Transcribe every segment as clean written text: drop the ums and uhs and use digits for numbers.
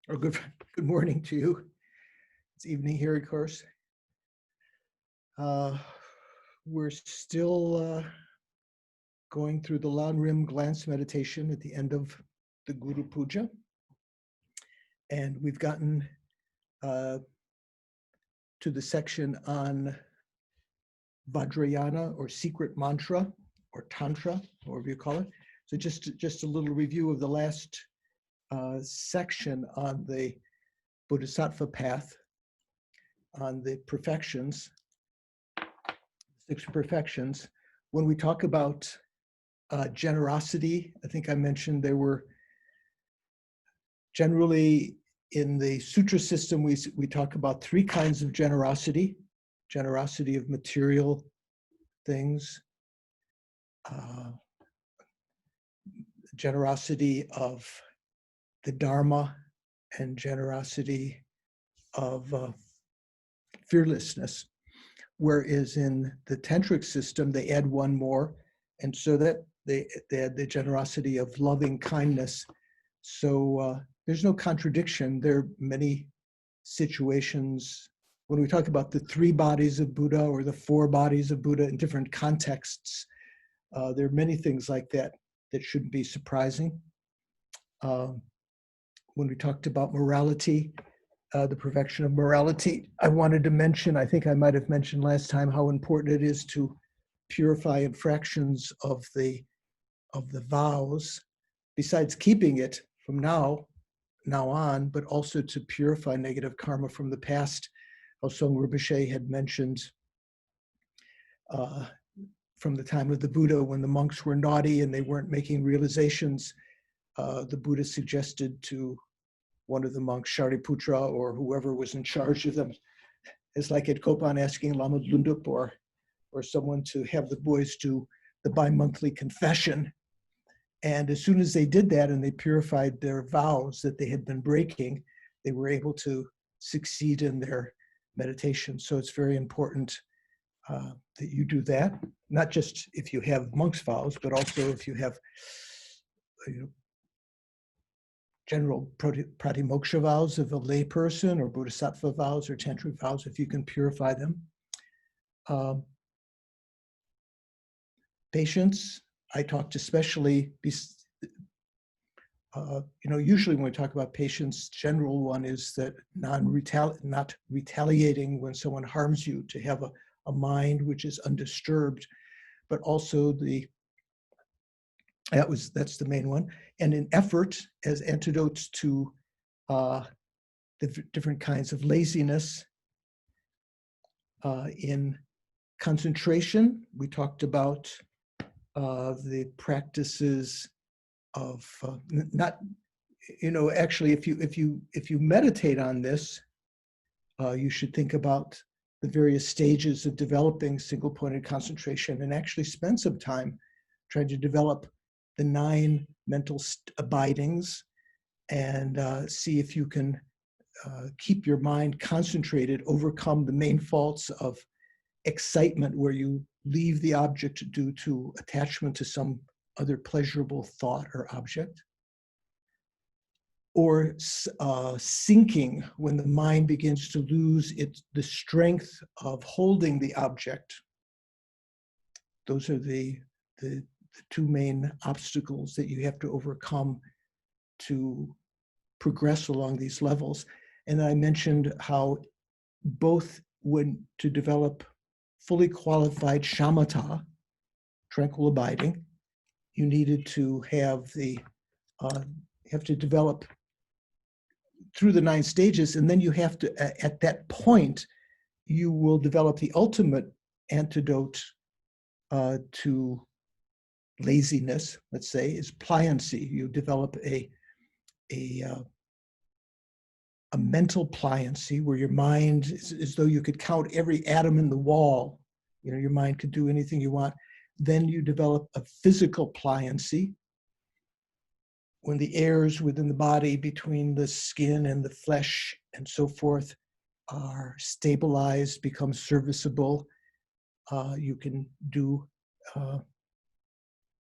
Or good morning to you. It's evening here, of course. We're still going through the Lamrim glance meditation at the end of the Guru Puja. And we've gotten to the section on Vajrayana, or secret mantra, or Tantra, whatever you call it. So just a little review of the last section on the Bodhisattva path, on the perfections, 6 perfections. When we talk about generosity, I think I mentioned there were generally in the sutra system, we talk about 3 kinds of generosity: generosity of material things, generosity of the Dharma, and generosity of fearlessness. Whereas in the tantric system, they add one more, and so that they add the generosity of loving kindness. So there's no contradiction. There are many situations when we talk about the 3 bodies of Buddha or the 4 bodies of Buddha in different contexts. There are many things like that that shouldn't be surprising. When we talked about morality, the perfection of morality, I wanted to mention, I think I might have mentioned last time, how important it is to purify infractions of the vows, besides keeping it from now on, but also to purify negative karma from the past. Song Rinpoche had mentioned from the time of the Buddha, when the monks were naughty and they weren't making realizations, the Buddha suggested to one of the monks, Shariputra, or whoever was in charge of them, it's like at Kopan asking Lama Lundup or someone to have the boys do the bi-monthly confession. And as soon as they did that and they purified their vows that they had been breaking, they were able to succeed in their meditation. So it's very important that you do that, not just if you have monks' vows, but also if you have general pratimoksha vows of a lay person, or bodhisattva vows or tantric vows, if you can purify them. Patience, I talked especially, usually when we talk about patience, general one is that not retaliating when someone harms you, to have a mind which is undisturbed, but also that's the main one. And an effort as antidotes to the different kinds of laziness. In concentration, we talked about the practices of actually, if you meditate on this, you should think about the various stages of developing single-pointed concentration, and actually spend some time trying to develop the 9 mental abidings, and see if you can keep your mind concentrated, overcome the main faults of excitement, where you leave the object due to attachment to some other pleasurable thought or object, or sinking, when the mind begins to lose the strength of holding the object. Those are the 2 main obstacles that you have to overcome to progress along these levels. And I mentioned how both when to develop fully qualified shamatha, tranquil abiding, you needed to have to develop through the 9 stages, and then you have to, at that point, you will develop the ultimate antidote to laziness, let's say, is pliancy. You develop a mental pliancy, where your mind is as though you could count every atom in the wall. Your mind could do anything you want. Then you develop a physical pliancy, when the airs within the body, between the skin and the flesh and so forth, are stabilized, become serviceable. You can do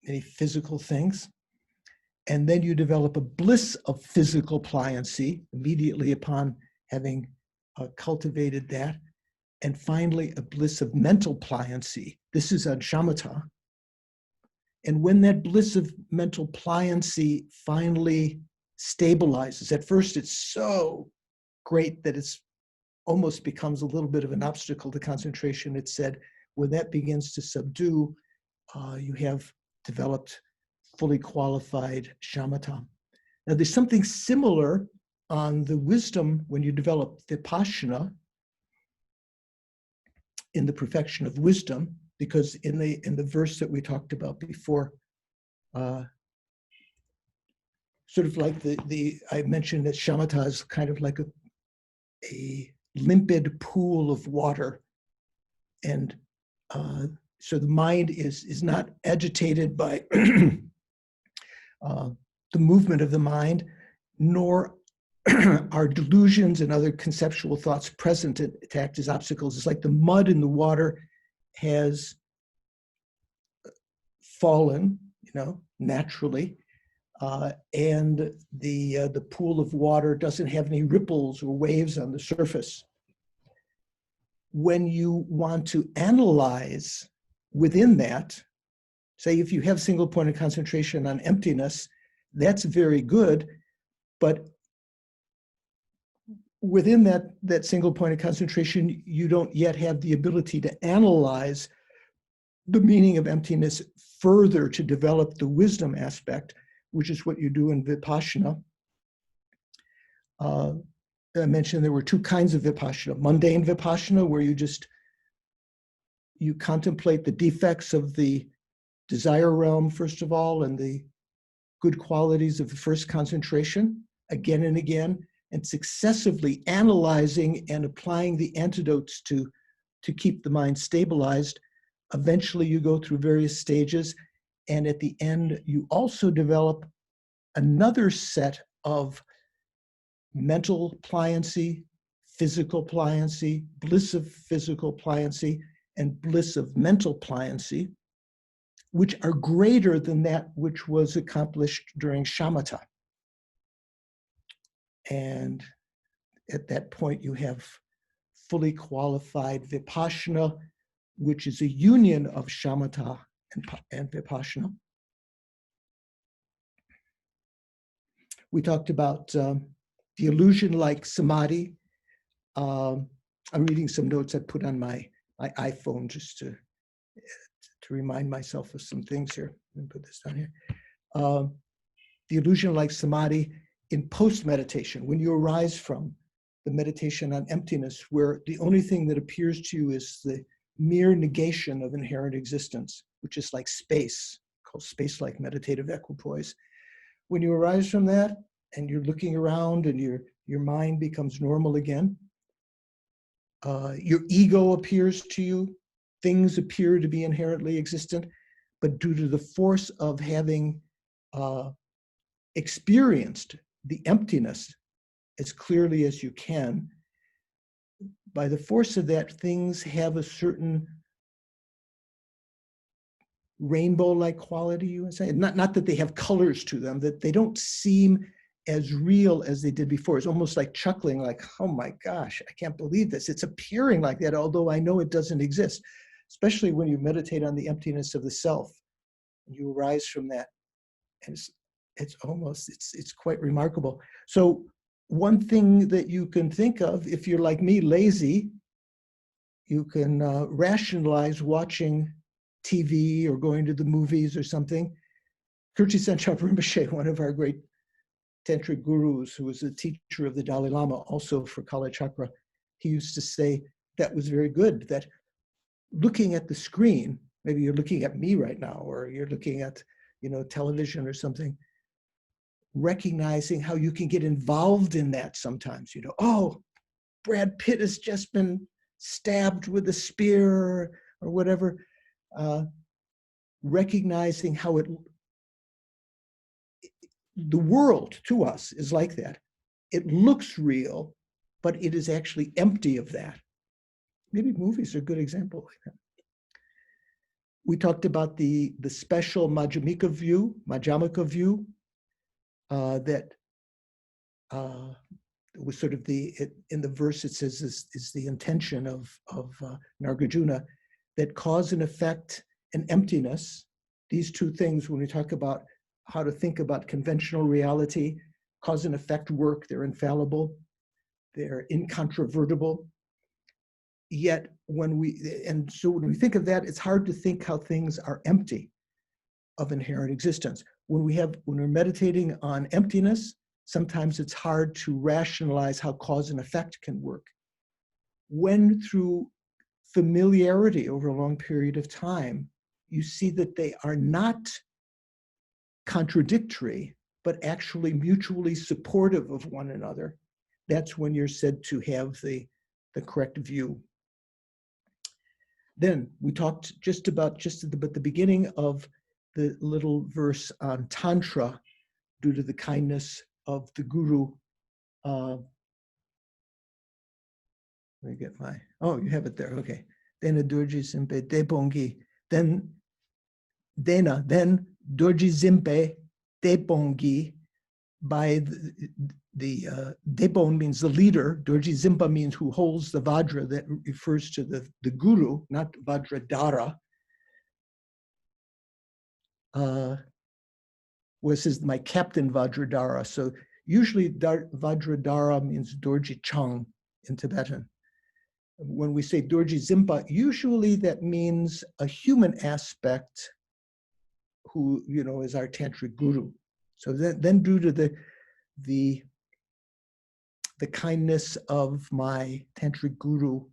many physical things. And then you develop a bliss of physical pliancy immediately upon having cultivated that. And finally, a bliss of mental pliancy. This is on shamatha. And when that bliss of mental pliancy finally stabilizes, at first it's so great that it's almost becomes a little bit of an obstacle to concentration. It said, when that begins to subdue, you have developed fully qualified shamatha. Now, there's something similar on the wisdom when you develop Vipassana in the perfection of wisdom, because in the verse that we talked about before, sort of like I mentioned that shamatha is kind of like a limpid pool of water, and so the mind is not agitated by the movement of the mind, nor are delusions and other conceptual thoughts present to act as obstacles. It's like the mud in the water has fallen, naturally, and the pool of water doesn't have any ripples or waves on the surface. When you want to analyze within that, say if you have single point of concentration on emptiness, that's very good, but within that single point of concentration, you don't yet have the ability to analyze the meaning of emptiness further to develop the wisdom aspect, which is what you do in Vipassana. I mentioned there were two kinds of Vipassana. Mundane Vipassana, where you contemplate the defects of the desire realm, first of all, and the good qualities of the first concentration again and again, and successively analyzing and applying the antidotes to keep the mind stabilized. Eventually, you go through various stages, and at the end, you also develop another set of mental pliancy, physical pliancy, bliss of physical pliancy, and bliss of mental pliancy, which are greater than that which was accomplished during shamatha. And at that point, you have fully qualified Vipassana, which is a union of shamatha and Vipassana. We talked about the illusion-like Samadhi. I'm reading some notes I put on my iPhone just to remind myself of some things here. Let me put this down here. The illusion-like Samadhi in post-meditation, when you arise from the meditation on emptiness, where the only thing that appears to you is the mere negation of inherent existence, which is like space, called space-like meditative equipoise. When you arise from that and you're looking around and your mind becomes normal again, your ego appears to you, things appear to be inherently existent, but due to the force of having experienced the emptiness as clearly as you can, by the force of that, things have a certain rainbow-like quality, you would say. Not that they have colors to them, that they don't seem as real as they did before. It's almost like chuckling, like, oh my gosh, I can't believe this. It's appearing like that, although I know it doesn't exist, especially when you meditate on the emptiness of the self. You arise from that, and it's quite remarkable. So one thing that you can think of, if you're like me, lazy, you can rationalize watching TV or going to the movies or something. Kirti Senchab Rinpoche, one of our great tantric gurus, who was a teacher of the Dalai Lama, also for Kala Chakra, he used to say that was very good, that looking at the screen, maybe you're looking at me right now, or you're looking at, television or something, recognizing how you can get involved in that sometimes. Oh, Brad Pitt has just been stabbed with a spear or whatever. Recognizing how the world to us is like that. It looks real, but it is actually empty of that. Maybe movies are a good example like that. We talked about the special Madhyamika view, that was sort of in the verse it says is the intention of Nagarjuna, that cause and effect and emptiness, these two things, when we talk about how to think about conventional reality, cause and effect work, they're infallible, they're incontrovertible. Yet when we think of that, it's hard to think how things are empty of inherent existence. When we're meditating on emptiness, sometimes it's hard to rationalize how cause and effect can work. When through familiarity over a long period of time, you see that they are not contradictory, but actually mutually supportive of one another, that's when you're said to have the correct view. Then we talked just at the beginning of the little verse on Tantra, due to the kindness of the Guru. Let me get you have it there, okay. Dena Durji Simpe Depongi, then Durji Zimpe Depongi, by the Depon means the leader, Durji Zimpa means who holds the Vajra, that refers to the Guru, not Vajradhara. Was his my captain Vajradhara. So usually Vajradhara means Dorji Chang in Tibetan. When we say Dorji Zimpa, usually that means a human aspect who, is our tantric guru. So then due to the kindness of my tantric guru,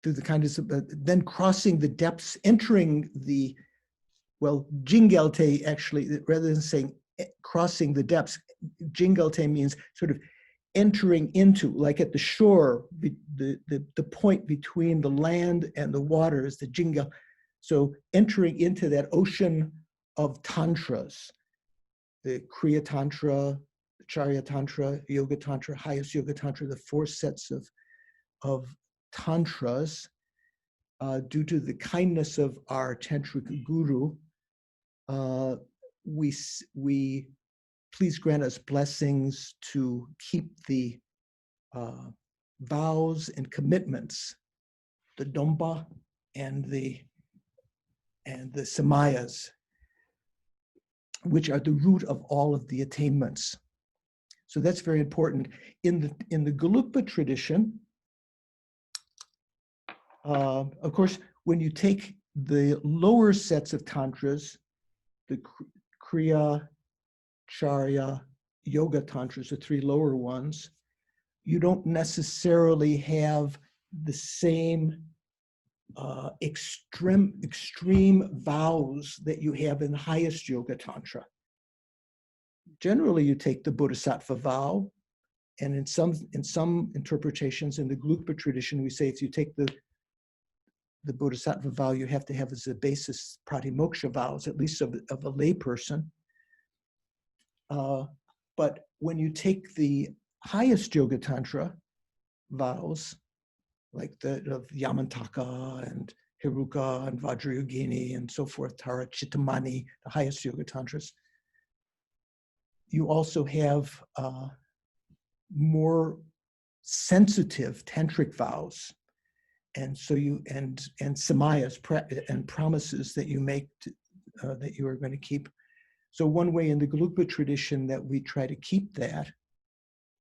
through the kindness of, then crossing the depths, entering Jingelte actually, rather than saying crossing the depths, Jingelte means sort of entering into, like at the shore, the point between the land and the water is the Jingel. So entering into that ocean of tantras, the Kriya Tantra, the Charya Tantra, Yoga Tantra, highest Yoga Tantra, the four sets of tantras, due to the kindness of our tantric guru, we please grant us blessings to keep the vows and commitments, the dompa and the samayas, which are the root of all of the attainments. So that's very important. In the Gelugpa tradition, of course, when you take the lower sets of tantras, the Kriya, Charya, Yoga tantras, the three lower ones, you don't necessarily have the same extreme vows that you have in the highest Yoga Tantra. Generally, you take the Bodhisattva vow, and in some interpretations in the Gelugpa tradition, we say if you take the Bodhisattva vow, you have to have as a basis pratimoksha vows, at least of a lay person. But when you take the highest Yoga Tantra vows, like the of Yamantaka and Hiruka and Vajrayogini and so forth, Tara Chittamani, the highest Yoga Tantras, you also have more sensitive tantric vows. And so and samayas and promises that you make that you are going to keep. So one way in the Gelugpa tradition that we try to keep that,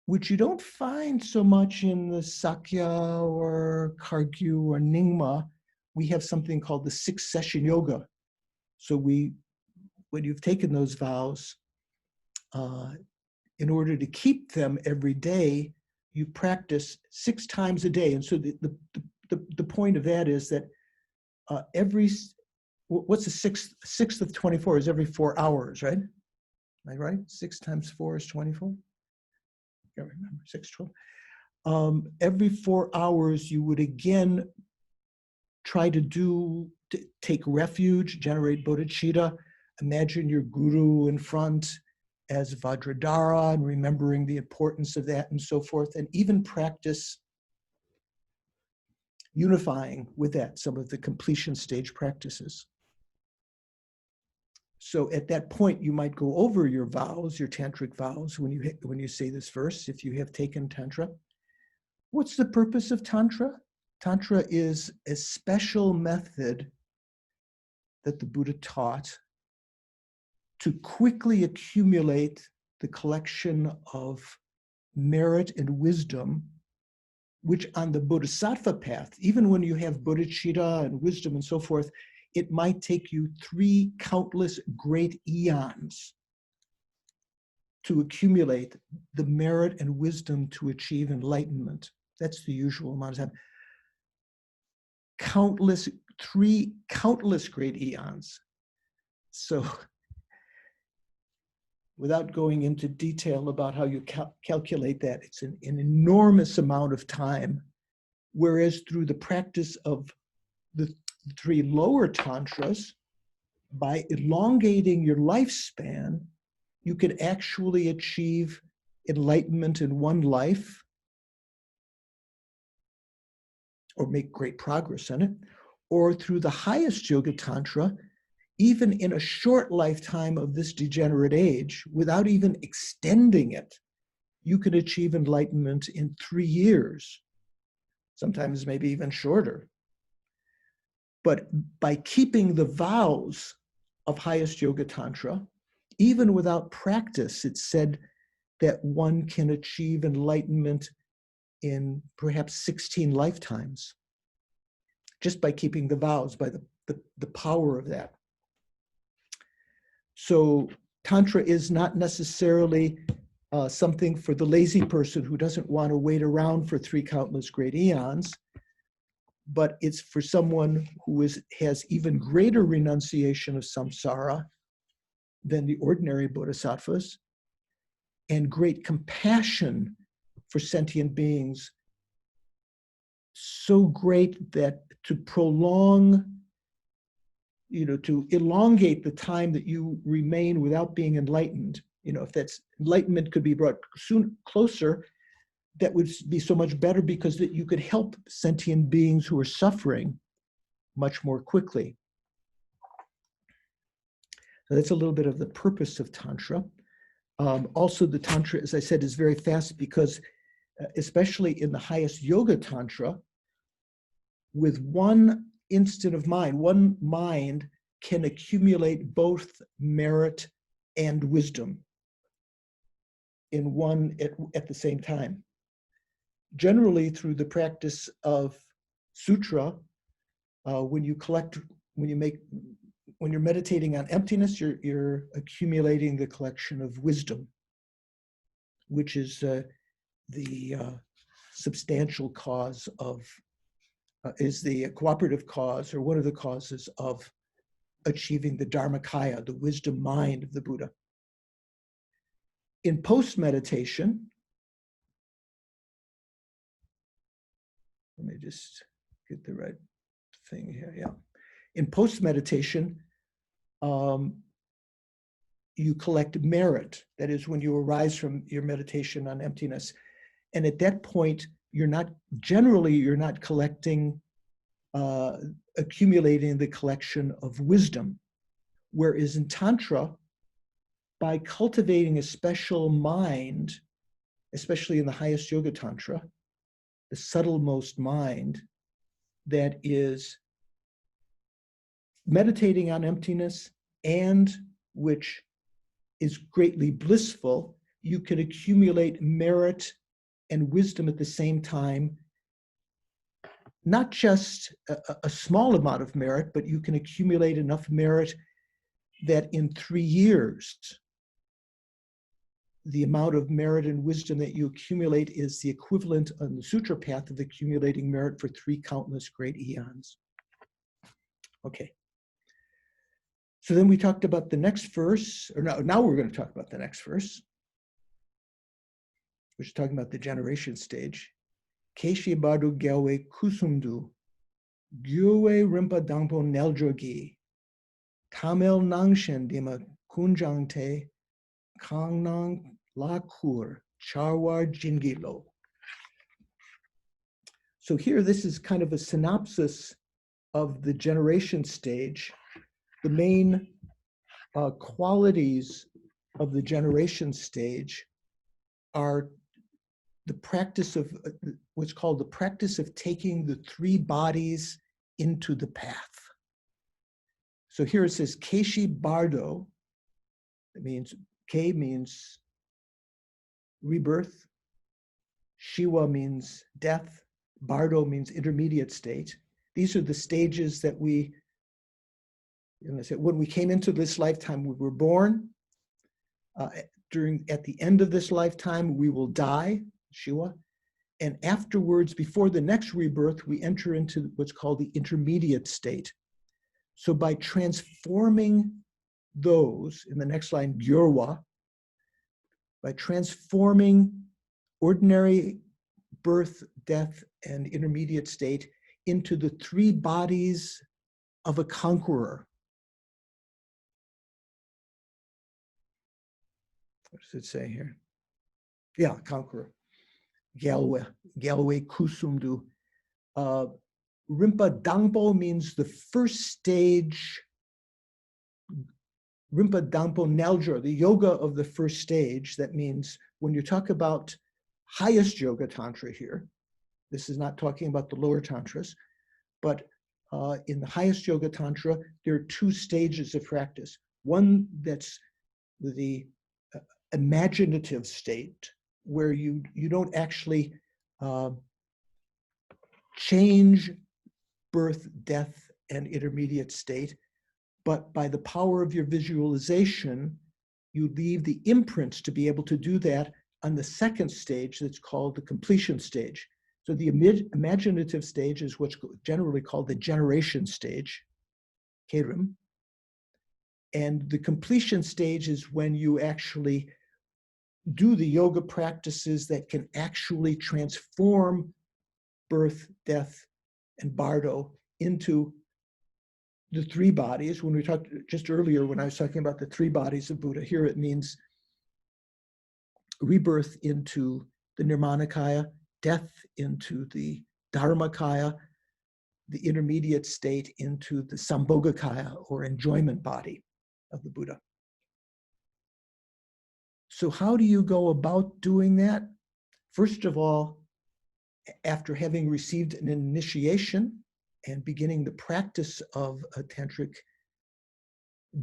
which you don't find so much in the Sakya or Kagyu or Nyingma, we have something called the 6-session yoga. So when you've taken those vows, in order to keep them every day, you practice 6 times a day. And so the point of that is that what's the sixth of 24 is every 4 hours, right? Am I right? 6 times 4 is 24? I can't remember, 6, 12. Every 4 hours, you would again try to take refuge, generate bodhicitta, imagine your guru in front as Vajradhara and remembering the importance of that and so forth, and even practice unifying with that, some of the completion stage practices. So at that point, you might go over your vows, your tantric vows, when you say this verse, if you have taken Tantra. What's the purpose of Tantra? Tantra is a special method that the Buddha taught to quickly accumulate the collection of merit and wisdom, which on the bodhisattva path, even when you have bodhicitta and wisdom and so forth, it might take you 3 countless great eons to accumulate the merit and wisdom to achieve enlightenment. That's the usual amount of time. 3 countless great eons. So without going into detail about how you calculate that, it's an enormous amount of time. Whereas through the practice of the 3 lower tantras, by elongating your lifespan, you could actually achieve enlightenment in one life or make great progress in it. Or through the highest yoga tantra, even in a short lifetime of this degenerate age, without even extending it, you can achieve enlightenment in 3 years, sometimes maybe even shorter. But by keeping the vows of highest yoga tantra, even without practice, it's said that one can achieve enlightenment in perhaps 16 lifetimes, just by keeping the vows, by the power of that. So Tantra is not necessarily something for the lazy person who doesn't want to wait around for 3 countless great eons, but it's for someone who has even greater renunciation of samsara than the ordinary bodhisattvas, and great compassion for sentient beings, so great that to prolong, to elongate the time that you remain without being enlightened, if that's enlightenment could be brought closer, that would be so much better, because that you could help sentient beings who are suffering much more quickly. So that's a little bit of the purpose of Tantra. Also, the Tantra, as I said, is very fast because, especially in the highest yoga Tantra, with one instant of mind, one mind can accumulate both merit and wisdom in one at the same time. Generally, through the practice of sutra, when you're meditating on emptiness, you're accumulating the collection of wisdom, which is the substantial cause of, is the cooperative cause, or one of the causes of achieving the Dharmakaya, the wisdom mind of the Buddha. In post-meditation, let me just get the right thing here, yeah. In post-meditation, you collect merit. That is when you arise from your meditation on emptiness. And at that point, you're not collecting, accumulating the collection of wisdom. Whereas in Tantra, by cultivating a special mind, especially in the highest yoga Tantra, the subtlemost mind that is meditating on emptiness and which is greatly blissful, you can accumulate merit and wisdom at the same time. Not just a small amount of merit, but you can accumulate enough merit that in 3 years, the amount of merit and wisdom that you accumulate is the equivalent on the sutra path of accumulating merit for 3 countless great eons. Okay. So then we talked about the next verse, or now we're going to talk about the next verse, which is talking about the generation stage. Keshi Badu Gyalwe Kusumdu, Gyuwe Rimpa Dangpo Neljogi, Kamel Nangshen Dima Kunjangte, Kangnang Lakur, Charwar Jingilo. So here, this is kind of a synopsis of the generation stage. The main qualities of the generation stage are the practice of what's called the practice of taking the three bodies into the path. So here it says Keshi Bardo. It means K means rebirth, Shiva means death, Bardo means intermediate state. These are the stages that we, when we came into this lifetime, we were born. At the end of this lifetime, we will die, Shiva. And afterwards, before the next rebirth, we enter into what's called the intermediate state. So by transforming those, in the next line, Gyurwa, by transforming ordinary birth, death, and intermediate state into the three bodies of a conqueror. What does it say here? Yeah, conqueror. Galway Kusumdu. Rimpa Dangpo means the first stage. Rimpa Dangpo Nelja, the yoga of the first stage. That means when you talk about highest yoga tantra here, this is not talking about the lower tantras, but in the highest yoga tantra, there are two stages of practice. One that's the imaginative state, where you don't actually change birth, death, and intermediate state, but by the power of your visualization, you leave the imprints to be able to do that on the second stage that's called the completion stage. So the imaginative stage is what's generally called the generation stage, Kerim. And the completion stage is when you actually do the yoga practices that can actually transform birth, death, and bardo into the three bodies. When we talked just earlier, when I was talking about the three bodies of Buddha, here it means rebirth into the Nirmanakaya, death into the Dharmakaya, the intermediate state into the Sambhogakaya, or enjoyment body of the Buddha. So how do you go about doing that? First of all, after having received an initiation and beginning the practice of a tantric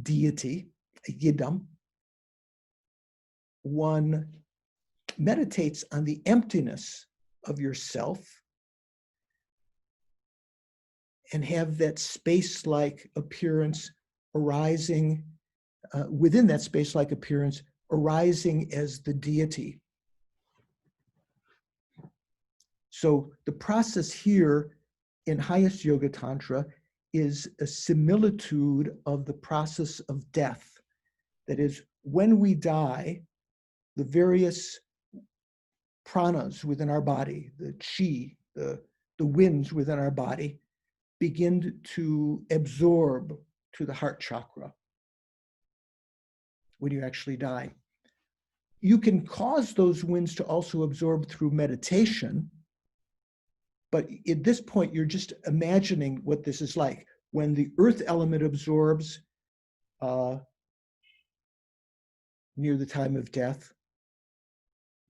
deity, a yidam, one meditates on the emptiness of yourself and have that space-like appearance arising, within that space-like appearance, arising as the deity. So the process here in highest yoga tantra is a similitude of the process of death. That is, when we die, the various pranas within our body, the chi, the winds within our body, begin to absorb to the heart chakra when you actually die. You can cause those winds to also absorb through meditation, but at this point, you're just imagining what this is like. When the earth element absorbs near the time of death,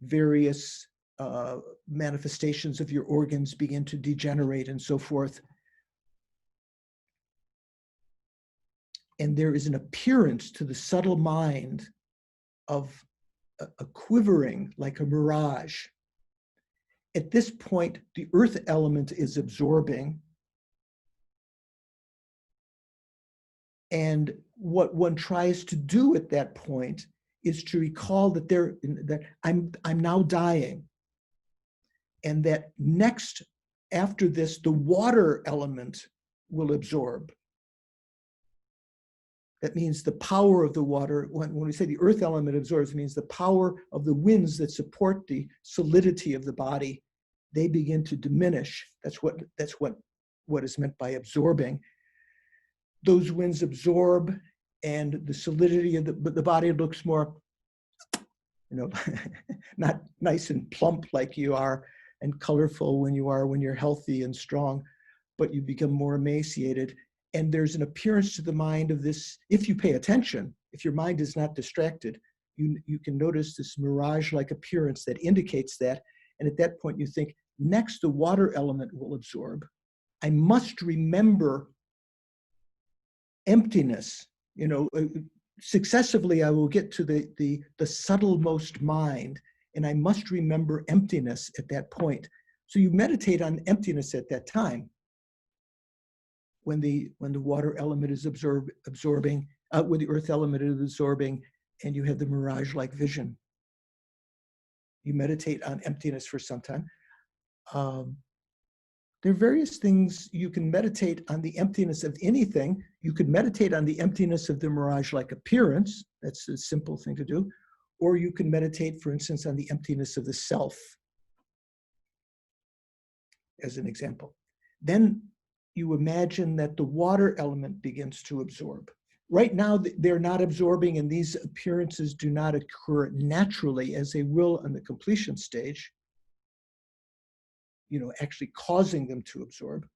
various manifestations of your organs begin to degenerate and so forth. And there is an appearance to the subtle mind of a quivering like a mirage. At this point, the earth element is absorbing. And what one tries to do at that point is to recall that I'm now dying. And that next, after this, the water element will absorb. That means the power of the water. When we say the earth element absorbs, it means the power of the winds that support the solidity of the body, they begin to diminish. That's what is meant by absorbing. Those winds absorb, and the solidity of the body looks more, not nice and plump like you are, and colorful when you're healthy and strong, but you become more emaciated. And there's an appearance to the mind of this, if you pay attention, if your mind is not distracted, you can notice this mirage-like appearance that indicates that. And at that point you think, next the water element will absorb. I must remember emptiness. Successively I will get to the subtlemost mind, and I must remember emptiness at that point. So you meditate on emptiness at that time. When the water element is absorbing, when the earth element is absorbing, and you have the mirage-like vision. You meditate on emptiness for some time. There are various things you can meditate on the emptiness of anything. You could meditate on the emptiness of the mirage-like appearance. That's a simple thing to do. Or you can meditate, for instance, on the emptiness of the self, as an example. Then you imagine that the water element begins to absorb. Right now, they're not absorbing, and these appearances do not occur naturally as they will on the completion stage, actually causing them to absorb.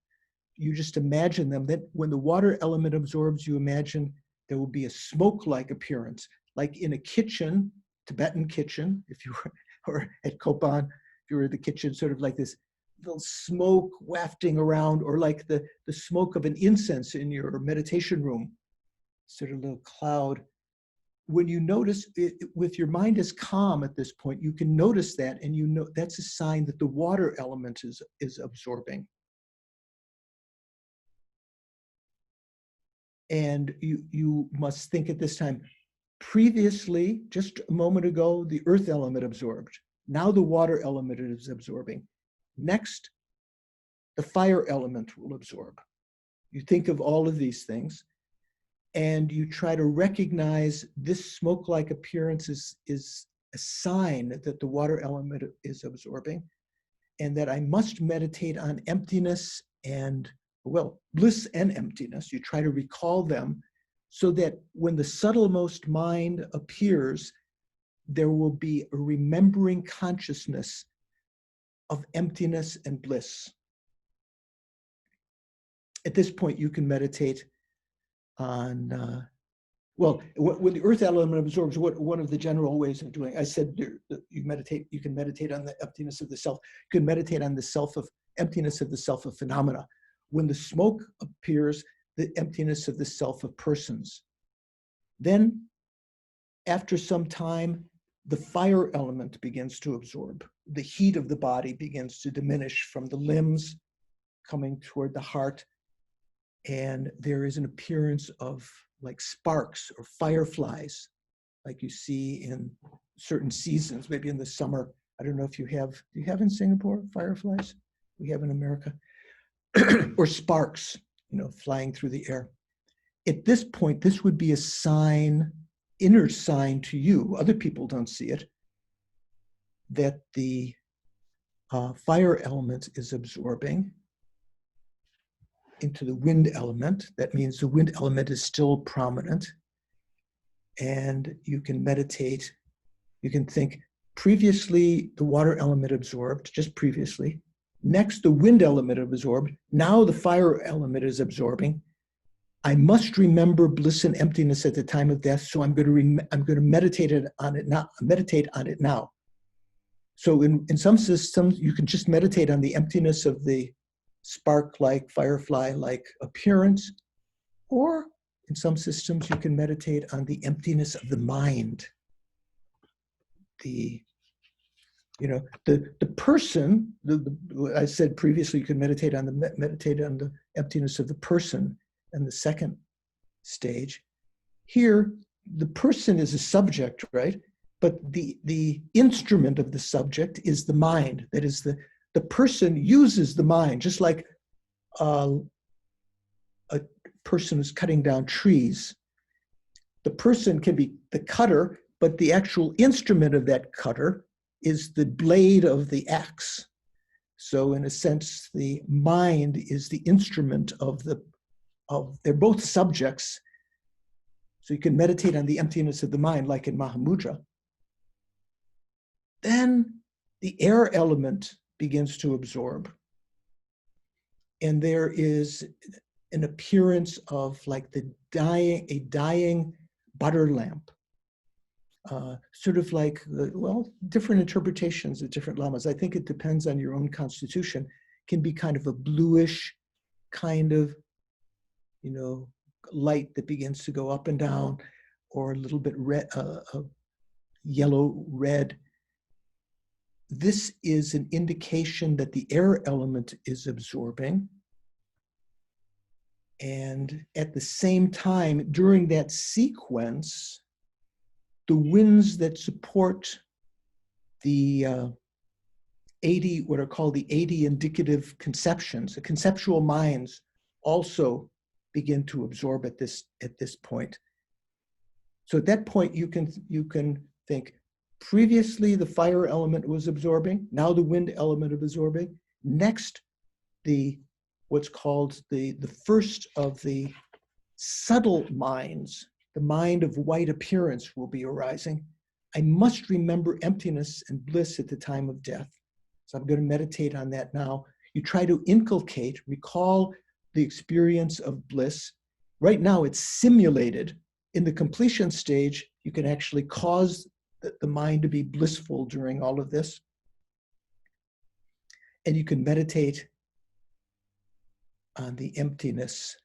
You just imagine them. That when the water element absorbs, you imagine there will be a smoke-like appearance, like in a kitchen, Tibetan kitchen, if you were, or at Kopan, if you were in the kitchen, sort of like this little smoke wafting around, or like the smoke of an incense in your meditation room, sort of a little cloud. When you notice it, with your mind is calm at this point, you can notice that, and that's a sign that the water element is absorbing. And you must think at this time, previously, just a moment ago, the earth element absorbed. Now the water element is absorbing. Next, the fire element will absorb. You think of all of these things, and you try to recognize this smoke-like appearance is a sign that the water element is absorbing, and that I must meditate on emptiness and, well, bliss and emptiness. You try to recall them so that when the subtlemost mind appears, there will be a remembering consciousness of emptiness and bliss. At this point, you can meditate on, when the earth element absorbs, one of the general ways of doing, I said you can meditate on the emptiness of the self. You can meditate on the emptiness of the self of phenomena. When the smoke appears, the emptiness of the self of persons. Then, after some time, the fire element begins to absorb. The heat of the body begins to diminish from the limbs coming toward the heart. And there is an appearance of like sparks or fireflies, like you see in certain seasons, maybe in the summer. I don't know if do you have in Singapore fireflies? We have in America. Or sparks, flying through the air. At this point, this would be a sign, inner sign to you, other people don't see it, that the fire element is absorbing into the wind element. That means the wind element is still prominent. And you can meditate, you can think, previously the water element absorbed, just previously. Next, the wind element absorbed. Now the fire element is absorbing. I must remember bliss and emptiness at the time of death, so I'm going to meditate on it now. Meditate on it now. So in some systems, you can just meditate on the emptiness of the spark-like, firefly-like appearance, or in some systems, you can meditate on the emptiness of the mind. The person, I said previously, you can meditate on the emptiness of the person in the second stage. Here, the person is a subject, right? But the instrument of the subject is the mind. That is, the person uses the mind, just like a person who's cutting down trees. The person can be the cutter, but the actual instrument of that cutter is the blade of the axe. So in a sense, the mind is the instrument they're both subjects. So you can meditate on the emptiness of the mind, like in Mahamudra. Then the air element begins to absorb. And there is an appearance of like a dying butter lamp. Sort of like, different interpretations of different lamas. I think it depends on your own constitution. Can be kind of a bluish kind of, light that begins to go up and down, or a little bit red, yellow, red. This is an indication that the air element is absorbing. And at the same time, during that sequence, the winds that support the 80, what are called the 80 indicative conceptions, the conceptual minds, also begin to absorb at this point. So at that point, you can think, previously the fire element was absorbing, now the wind element is absorbing. Next, what's called the first of the subtle minds, the mind of white appearance, will be arising. I must remember emptiness and bliss at the time of death. So I'm going to meditate on that now. You try to recall the experience of bliss. Right now it's simulated. In the completion stage, you can actually cause the mind to be blissful during all of this. And you can meditate on the emptiness.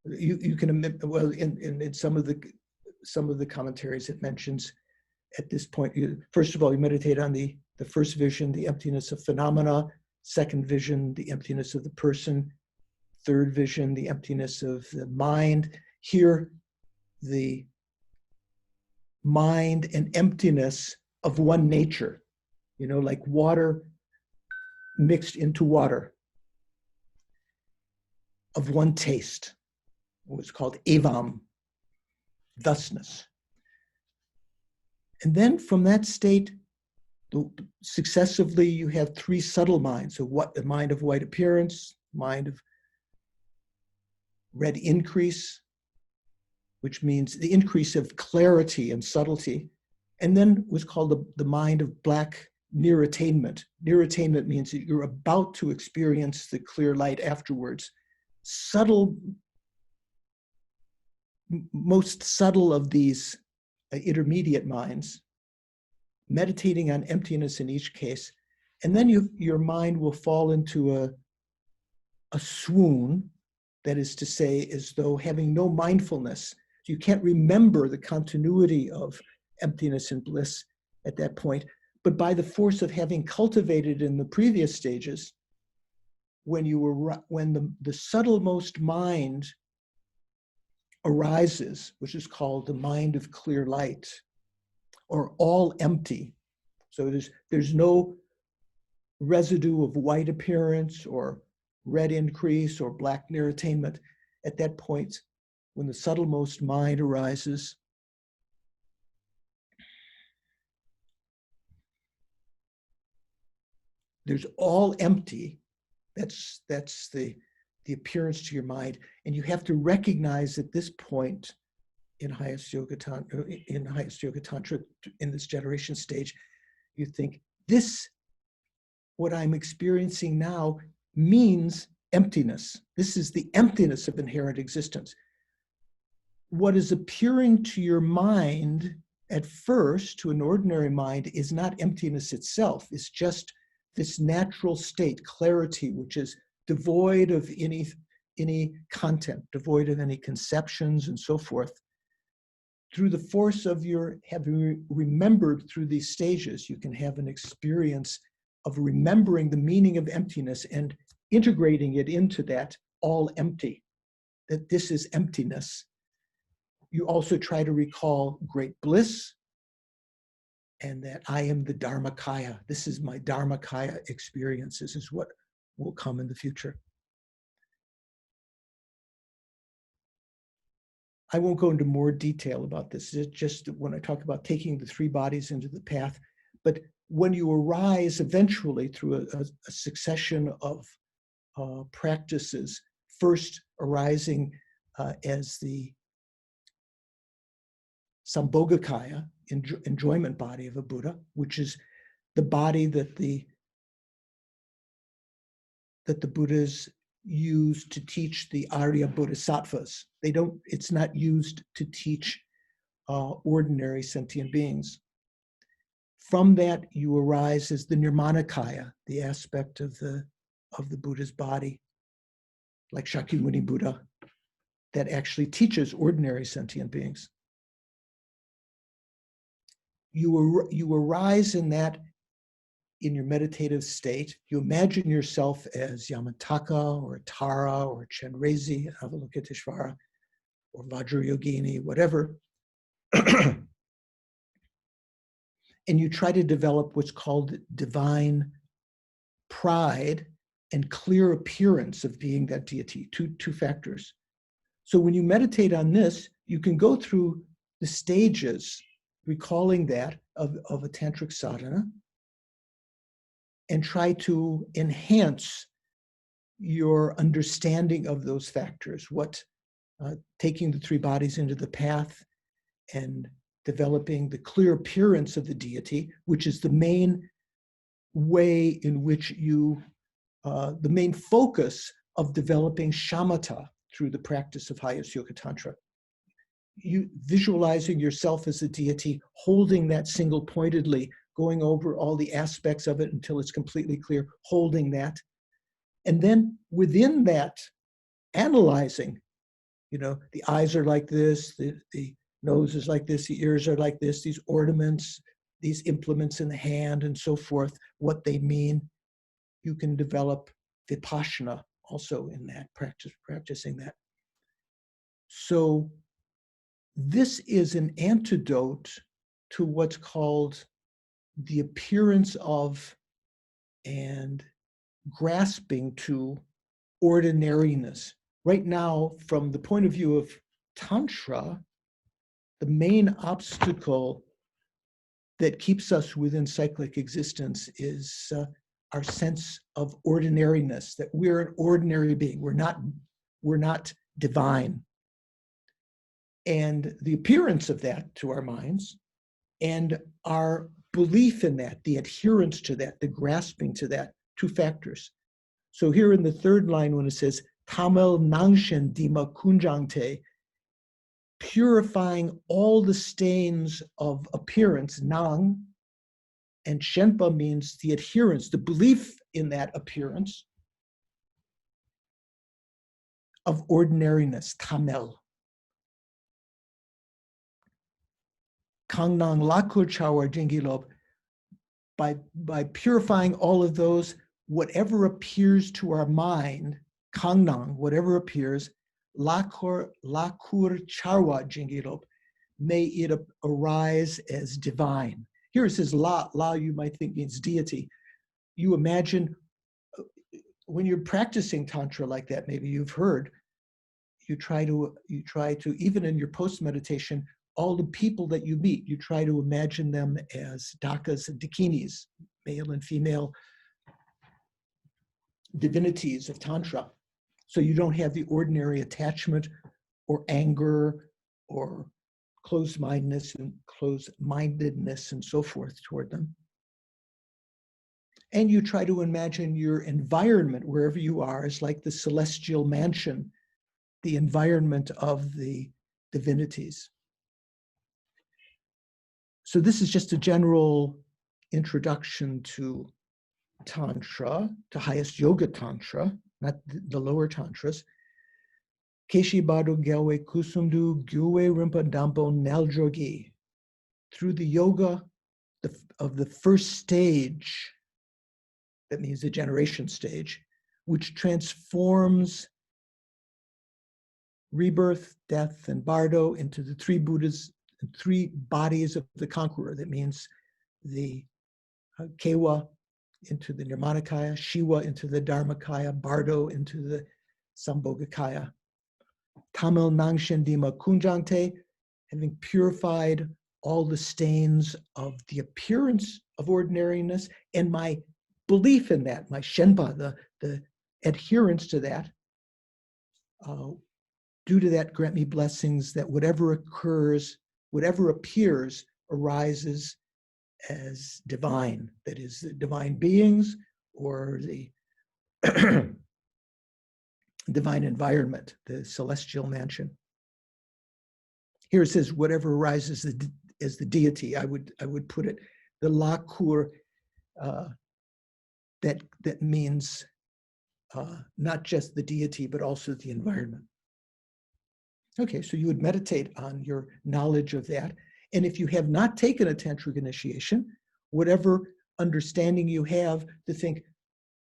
You can, well, in some of the commentaries, it mentions at this point, first of all, you meditate on the first vision, the emptiness of phenomena. Second vision, the emptiness of the person. Third vision, the emptiness of the mind. Here, the mind and emptiness of one nature, like water mixed into water, of one taste. What's called evam, thusness. And then from that state, successively you have three subtle minds. So the mind of white appearance, mind of red increase, which means the increase of clarity and subtlety. And then what's called the mind of black near attainment. Near attainment means that you're about to experience the clear light afterwards. Most subtle of these intermediate minds, meditating on emptiness in each case, and then your mind will fall into a swoon, that is to say, as though having no mindfulness. You can't remember the continuity of emptiness and bliss at that point, but by the force of having cultivated in the previous stages, when the subtlemost mind arises, which is called the mind of clear light, or all empty. So there's no residue of white appearance or red increase or black near attainment. At that point, when the subtlemost mind arises, there's all empty. That's the appearance to your mind. And you have to recognize at this point in highest yoga tantra, in this generation stage, you think, what I'm experiencing now means emptiness. This is the emptiness of inherent existence. What is appearing to your mind at first, to an ordinary mind, is not emptiness itself. It's just this natural state, clarity, which is devoid of any content, devoid of any conceptions and so forth. Through the force of your having remembered through these stages, you can have an experience of remembering the meaning of emptiness and integrating it into that all empty, that this is emptiness. You also try to recall great bliss, and that I am the Dharmakaya. This is my Dharmakaya experience. This is what will come in the future. I won't go into more detail about this. It's just when I talk about taking the three bodies into the path, but when you arise eventually through a succession of practices, first arising as the Sambhogakaya, enjoyment body of a Buddha, which is the body that the Buddhas used to teach the Arya Bodhisattvas. It's not used to teach ordinary sentient beings. From that, you arise as the Nirmanakaya, the aspect of the Buddha's body, like Shakyamuni Buddha, that actually teaches ordinary sentient beings. You arise in that, in your meditative state. You imagine yourself as Yamataka or Tara or Chenrezi, Avalokiteshvara, or Vajrayogini, whatever. And you try to develop what's called divine pride and clear appearance of being that deity, two factors. So when you meditate on this, you can go through the stages, recalling that of a tantric sadhana, and try to enhance your understanding of those factors, taking the three bodies into the path and developing the clear appearance of the deity, which is the main way in which the main focus of developing shamatha through the practice of highest yoga tantra. You visualizing yourself as a deity, holding that single-pointedly, going over all the aspects of it until it's completely clear, holding that. And then within that, analyzing, the eyes are like this, the nose is like this, the ears are like this, these ornaments, these implements in the hand and so forth, what they mean. You can develop Vipassana also in that, practicing that. So this is an antidote to what's called the appearance of and grasping to ordinariness. Right now, from the point of view of Tantra, the main obstacle that keeps us within cyclic existence is our sense of ordinariness, that we're an ordinary being. We're not divine. And the appearance of that to our minds and our belief in that, the adherence to that, the grasping to that, two factors. So here in the third line, when it says, Tamel Nangshen Dima Kunjangte, purifying all the stains of appearance, Nang, and Shenpa means the adherence, the belief in that appearance of ordinariness, Tamel. Kangnang Lakur Chawar Jingilop, by purifying all of those, whatever appears to our mind, Kangnang, whatever appears, Lakur Charwa Jingilop, may it arise as divine. Here it says La you might think means deity. You imagine when you're practicing Tantra like that, maybe you've heard, you try to, even in your post-meditation, all the people that you meet, you try to imagine them as dakas and dakinis, male and female divinities of Tantra. So you don't have the ordinary attachment or anger or closed-mindedness and so forth toward them. And you try to imagine your environment, wherever you are, is like the celestial mansion, the environment of the divinities. So this is just a general introduction to Tantra, to highest yoga Tantra, not the lower Tantras. Keshi Badu Gyalwe Kusumdu Gyuwe Rimpa Dampo Neldrogi. Through the yoga of the first stage, that means the generation stage, which transforms rebirth, death, and bardo into the three Buddhas, three bodies of the conqueror. That means the Kewa into the Nirmanakaya, Shiva into the Dharmakaya, bardo into the Sambhogakaya. Tamil Nangshen Dima Kunjangte, having purified all the stains of the appearance of ordinariness and my belief in that, my Shenpa, the adherence to that, due to that, grant me blessings that whatever occurs, whatever appears, arises as divine. That is, the divine beings or the divine environment, the celestial mansion. Here it says, whatever arises as the deity, I would put it, the La Cour, that means not just the deity, but also the environment. Okay, so you would meditate on your knowledge of that. And if you have not taken a tantric initiation, whatever understanding you have, to think,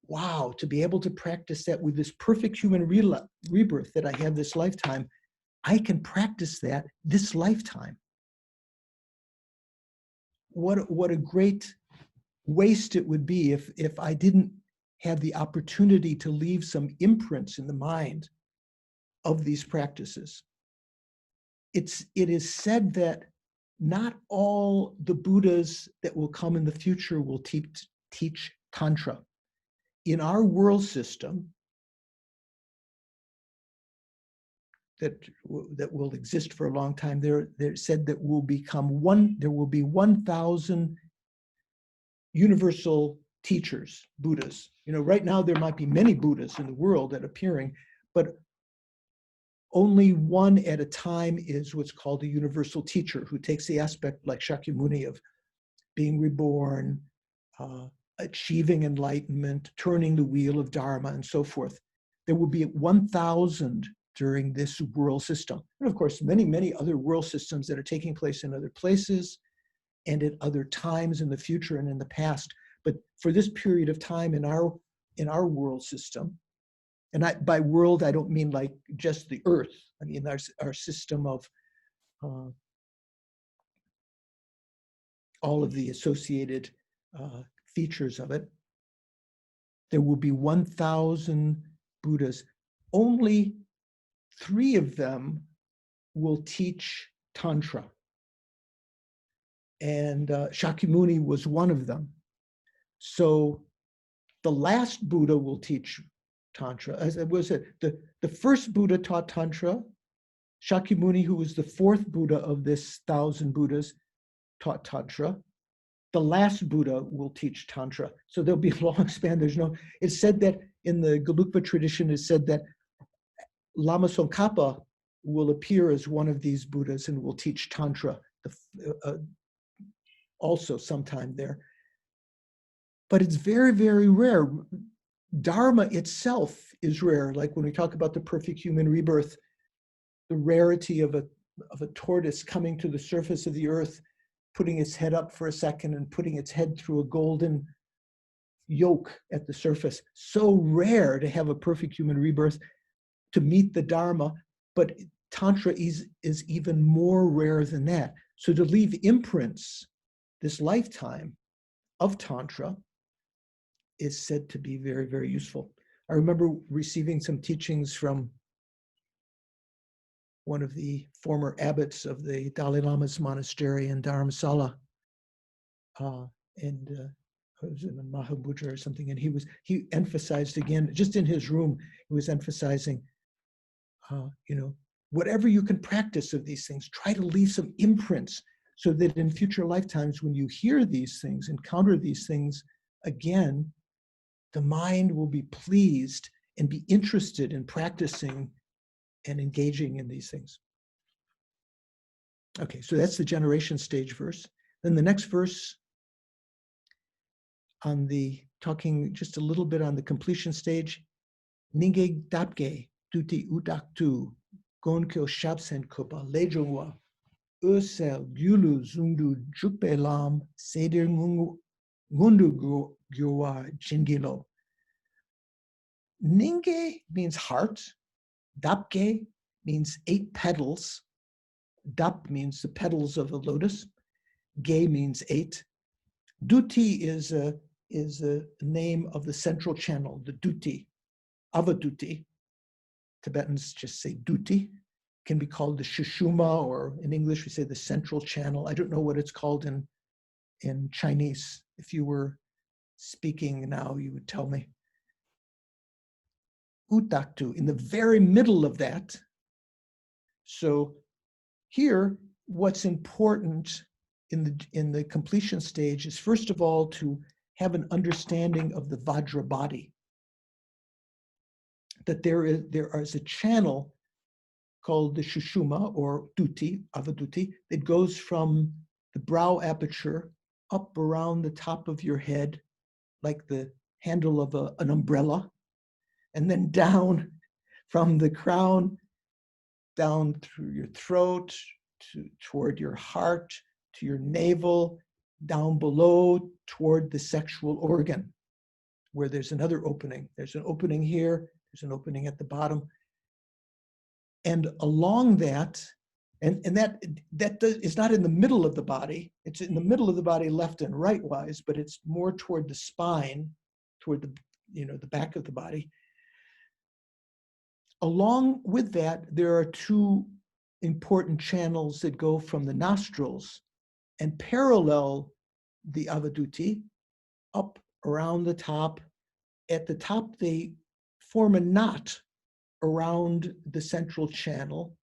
wow, to be able to practice that with this perfect human rebirth that I have this lifetime, I can practice that this lifetime. What a great waste it would be if I didn't have the opportunity to leave some imprints in the mind of these practices. It is said that not all the Buddhas that will come in the future will teach Tantra. In our world system that will exist for a long time, they're said that there will be 1,000 universal teachers, Buddhas. Right now there might be many Buddhas in the world that are appearing, but only one at a time is what's called a universal teacher, who takes the aspect like Shakyamuni of being reborn, achieving enlightenment, turning the wheel of Dharma, and so forth. There will be 1,000 during this world system. And of course, many, many other world systems that are taking place in other places and at other times in the future and in the past. But for this period of time in our world system, and by world, I don't mean like just the earth. I mean our system of all of the associated features of it. There will be 1,000 Buddhas. Only 3 of them will teach Tantra. And Shakyamuni was one of them. So the last Buddha will teach Tantra. As it was the first Buddha taught Tantra. Shakyamuni, who was the 4th Buddha of this 1,000 Buddhas, taught Tantra. The last Buddha will teach Tantra. So there'll be a long span. It's said that in the Gelugpa tradition, it's said that Lama Tsongkhapa will appear as one of these Buddhas and will teach Tantra also sometime there. But it's very, very rare. Dharma itself is rare. Like when we talk about the perfect human rebirth, the rarity of a tortoise coming to the surface of the earth, putting its head up for a second and putting its head through a golden yoke at the surface. So rare to have a perfect human rebirth, to meet the Dharma, but Tantra is even more rare than that. So to leave imprints this lifetime of Tantra is said to be very, very useful. I remember receiving some teachings from one of the former abbots of the Dalai Lama's monastery in Dharamsala, and it was in Mahabudra or something, and he emphasized again, just in his room, he was emphasizing, whatever you can practice of these things, try to leave some imprints so that in future lifetimes, when you hear these things, encounter these things again, the mind will be pleased and be interested in practicing and engaging in these things. Okay, so that's the generation stage verse. Then the next verse talking just a little bit on the completion stage, Ninge dapge tuti udaktu gonkyo shabsen kopa lejongwa usel gyulu zundu jukbelam seder ngundu gyuwa jingilo. Ninge means heart. Dapge means 8 petals. Dap means the petals of a lotus. Ge means 8. Duti is a name of the central channel, the duti, avaduti. Tibetans just say duti. Can be called the shushuma, or in English we say the central channel. I don't know what it's called in Chinese. If you were speaking now, you would tell me. Utaktu, in the very middle of that. So here, what's important in the completion stage is, first of all, to have an understanding of the Vajra body. that there is a channel called the Shushuma or Duti, Avaduti, that goes from the brow aperture up around the top of your head, like the handle of an umbrella, and then down from the crown, down through your throat, toward your heart, to your navel, down below toward the sexual organ, where there's another opening. There's an opening here, there's an opening at the bottom. And along that, and that is not in the middle of the body, it's in the middle of the body left and right wise, but it's more toward the spine, toward the back of the body. Along with that, there are two important channels that go from the nostrils and parallel the Avaduti up around the top. At the top, they form a knot around the central channel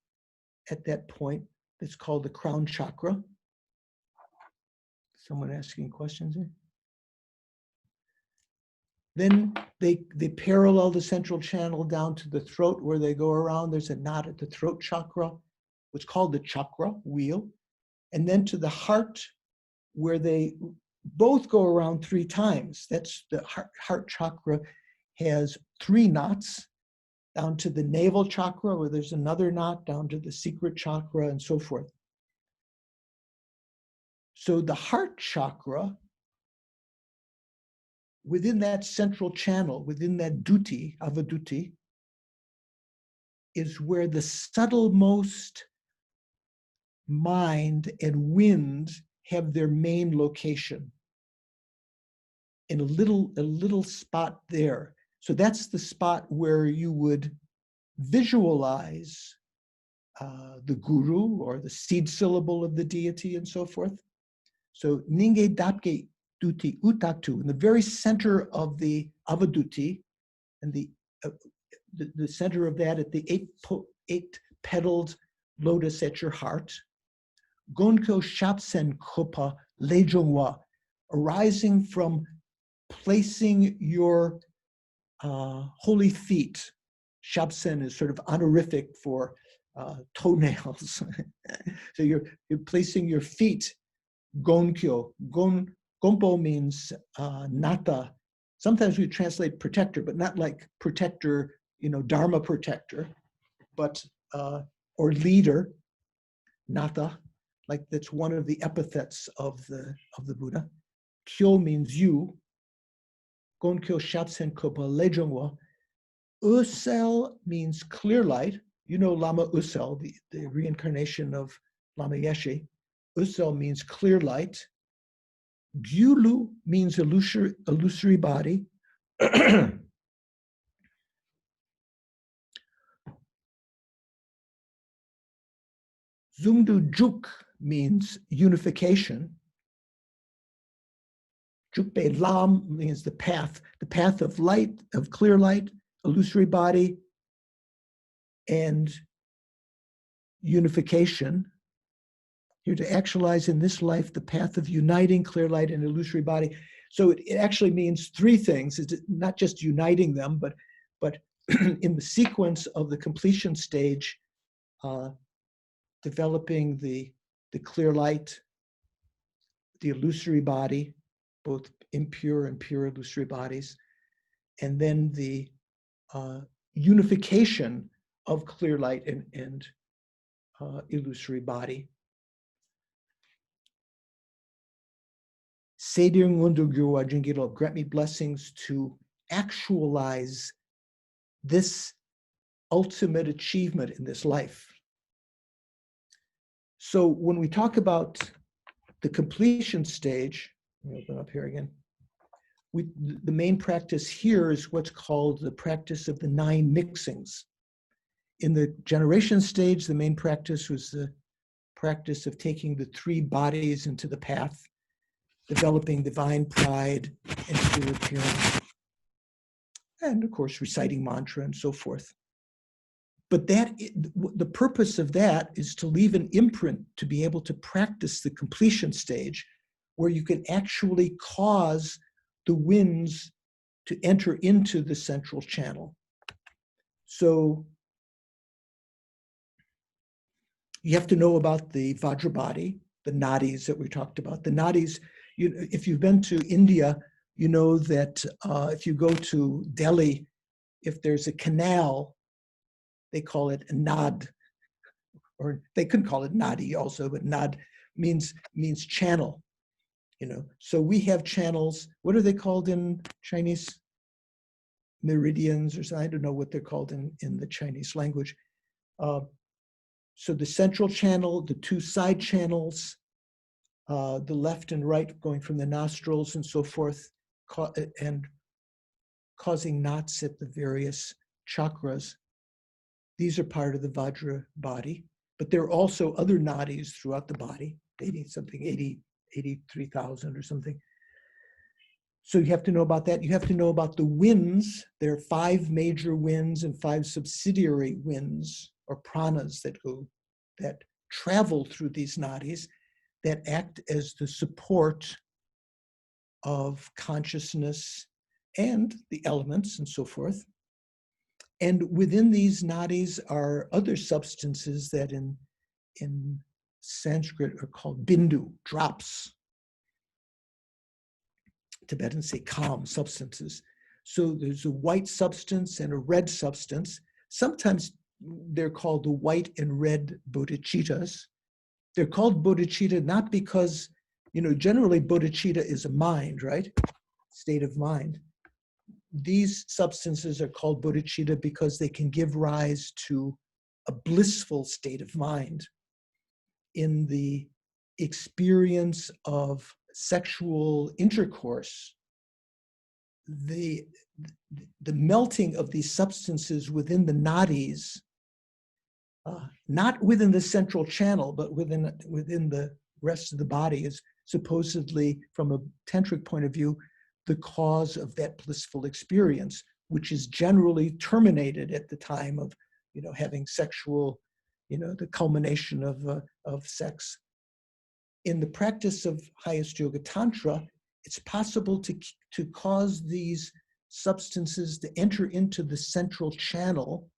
at that point. That's called the crown chakra. Someone asking questions here? Then they parallel the central channel down to the throat where they go around. There's a knot at the throat chakra, what's called the chakra wheel. And then to the heart where they both go around 3 times. That's the heart chakra has 3 knots, down to the navel chakra where there's another knot, down to the secret chakra and so forth. So the heart chakra, within that central channel, within that duti, avaduti, is where the subtlemost mind and wind have their main location, in a little spot there. So that's the spot where you would visualize the guru or the seed syllable of the deity and so forth. So ninge dapke duti utatu, in the very center of the avaduti, and the center of that at the 8-petaled lotus at your heart, Gonko Shapsen Kopa Lejongwa, arising from placing your holy feet. Shapsen is sort of honorific for toenails. So you're placing your feet, Gonkyo. Gompo means nata. Sometimes we translate protector, but not like protector, Dharma protector, but or leader, nata. Like that's one of the epithets of the Buddha. Kyo means you. Gonkyo Shapsen Kopa Lejongwa. Usel means clear light. Lama Usel, the reincarnation of Lama Yeshe. Usel means clear light. Gyulu means illusory body. Zumdu Juk means unification. Jukbe Lam means the path of light, of clear light, illusory body, and unification. Here to actualize in this life the path of uniting clear light and illusory body. So it actually means 3 things. It's not just uniting them, but in the sequence of the completion stage, developing the clear light, the illusory body, both impure and pure illusory bodies, and then the unification of clear light and illusory body. Sedir Ngundu Gyurwa Jingiro, grant me blessings to actualize this ultimate achievement in this life. So when we talk about the completion stage, let me open up here again. The main practice here is what's called the practice of the 9 mixings. In the generation stage, the main practice was the practice of taking the 3 bodies into the path, developing divine pride and pure appearance, and of course reciting mantra and so forth. But the purpose of that is to leave an imprint to be able to practice the completion stage, where you can actually cause the winds to enter into the central channel. So you have to know about the Vajra body, the nadis that we talked about. The nadis, if you've been to India, you know that if you go to Delhi, if there's a canal, they call it a nad, or they could call it nadi also, but nad means channel. So we have channels. What are they called in Chinese? Meridians, or something. I don't know what they're called in the Chinese language. So the central channel, the two side channels, the left and right going from the nostrils and so forth, and causing knots at the various chakras. These are part of the Vajra body, but there are also other nadis throughout the body, 83,000 or something. So you have to know about that. You have to know about the winds. There are 5 major winds and 5 subsidiary winds or pranas that travel through these nadis, that act as the support of consciousness and the elements and so forth. And within these nadis are other substances that in Sanskrit are called bindu, drops. Tibetans say calm substances. So there's a white substance and a red substance. Sometimes they're called the white and red bodhicittas. They're called bodhicitta not because, generally bodhicitta is a mind, right? State of mind. These substances are called bodhicitta because they can give rise to a blissful state of mind in the experience of sexual intercourse. The melting of these substances within the nadis, not within the central channel, but within the rest of the body, is supposedly, from a tantric point of view, the cause of that blissful experience, which is generally terminated at the time of, having sexual, the culmination of sex. In the practice of highest yoga tantra, it's possible to cause these substances to enter into the central channel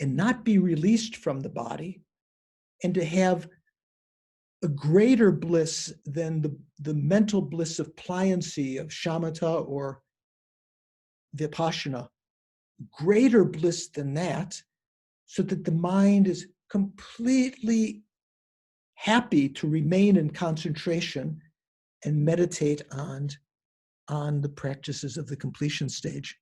and not be released from the body, and to have a greater bliss than the mental bliss of pliancy, of shamatha or vipassana, greater bliss than that, so that the mind is completely happy to remain in concentration and meditate on the practices of the completion stage.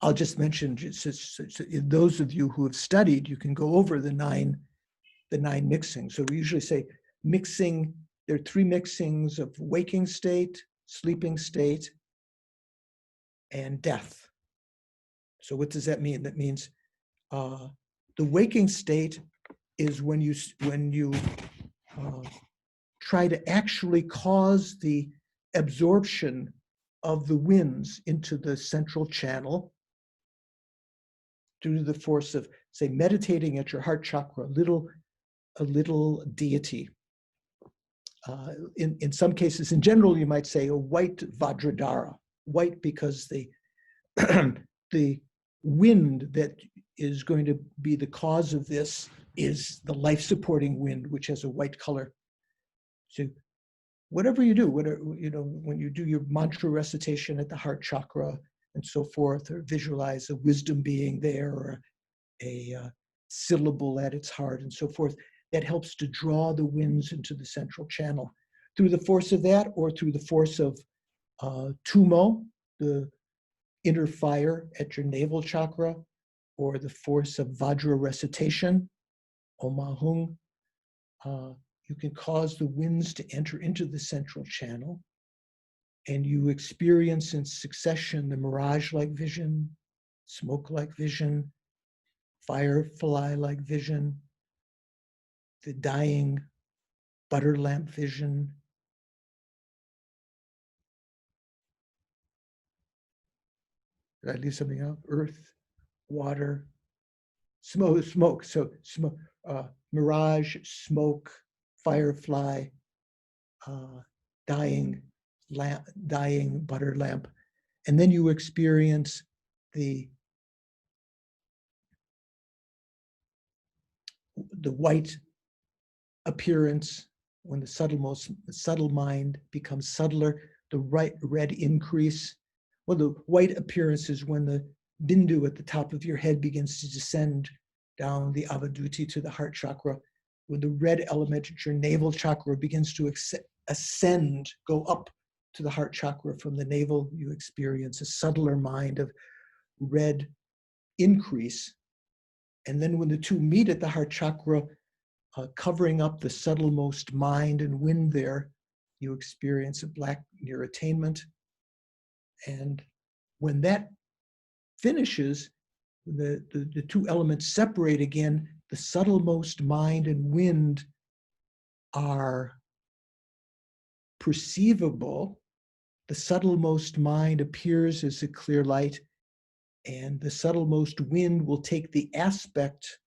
I'll just mention, those of you who have studied, you can go over the nine mixings. So we usually say mixing, there are 3 mixings of waking state, sleeping state, and death. So what does that mean? That means the waking state is when you try to actually cause the absorption of the winds into the central channel due to the force of, say, meditating at your heart chakra, a little deity. In some cases, in general, you might say a white Vajradhara, white because the wind that is going to be the cause of this is the life-supporting wind, which has a white color. So whatever you do, when you do your mantra recitation at the heart chakra and so forth, or visualize a wisdom being there, or a syllable at its heart and so forth, that helps to draw the winds into the central channel through the force of that, or through the force of tumo, the inner fire at your navel chakra, or the force of Vajra recitation, Om Ahung. You can cause the winds to enter into the central channel, and you experience in succession the mirage-like vision, smoke-like vision, firefly-like vision, the dying butter lamp vision. Did I leave something out? Earth, water, smoke. So smoke, mirage, smoke, firefly, dying butter lamp. And then you experience the white appearance when the subtle mind becomes subtler, the red increase. Well, the white appearance is when the bindu at the top of your head begins to descend down the avaduti to the heart chakra. When the red element at your navel chakra begins to ascend, go up to the heart chakra from the navel, you experience a subtler mind of red increase. And then when the two meet at the heart chakra, covering up the subtlemost mind and wind there, you experience a black near attainment. And when that finishes, the two elements separate again, the subtlemost mind and wind are perceivable. The subtlemost mind appears as a clear light, and the subtlemost wind will take the aspect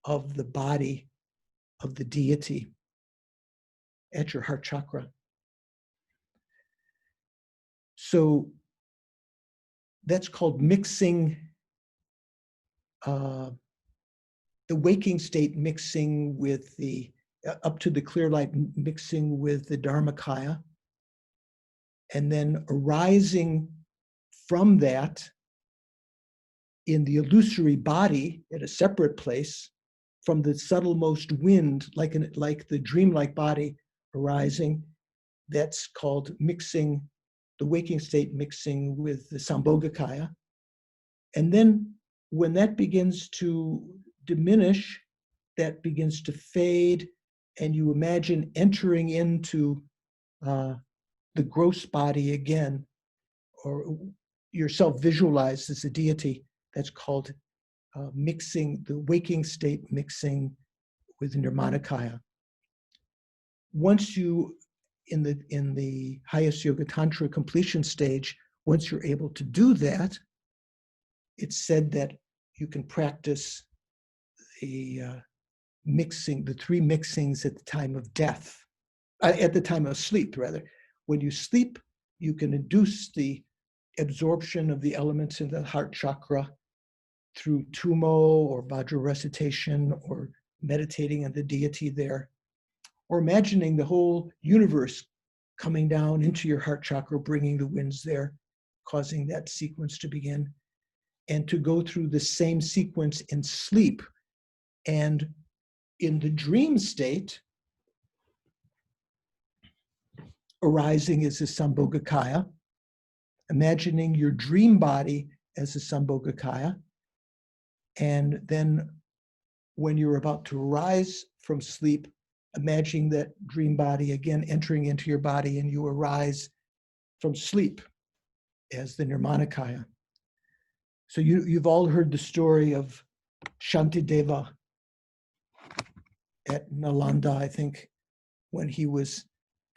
of the body of the deity at your heart chakra. So that's called mixing, the waking state mixing with the, up to the clear light mixing with the Dharmakaya, and then arising from that in the illusory body at a separate place from the subtlemost wind, like the dreamlike body arising. That's called mixing, the waking state mixing with the Sambhogakaya. And then when that begins to diminish, that begins to fade, and you imagine entering into the gross body again, or yourself visualized as a deity. That's called mixing, the waking state mixing with Nirmanakaya. Once you, in the highest Yoga Tantra completion stage, once you're able to do that, it's said that you can practice the mixing, the three mixings at the time of death, at the time of sleep, rather. When you sleep, you can induce the absorption of the elements in the heart chakra through tumo or vajra recitation or meditating on the deity there, or imagining the whole universe coming down into your heart chakra, bringing the winds there, causing that sequence to begin, and to go through the same sequence in sleep. And in the dream state, arising as a Sambhogakaya, imagining your dream body as a Sambhogakaya, and then when you're about to rise from sleep, imagining that dream body again entering into your body, and you arise from sleep as the Nirmanakaya. So you've all heard the story of Shanti Deva at Nalanda, I think, when he was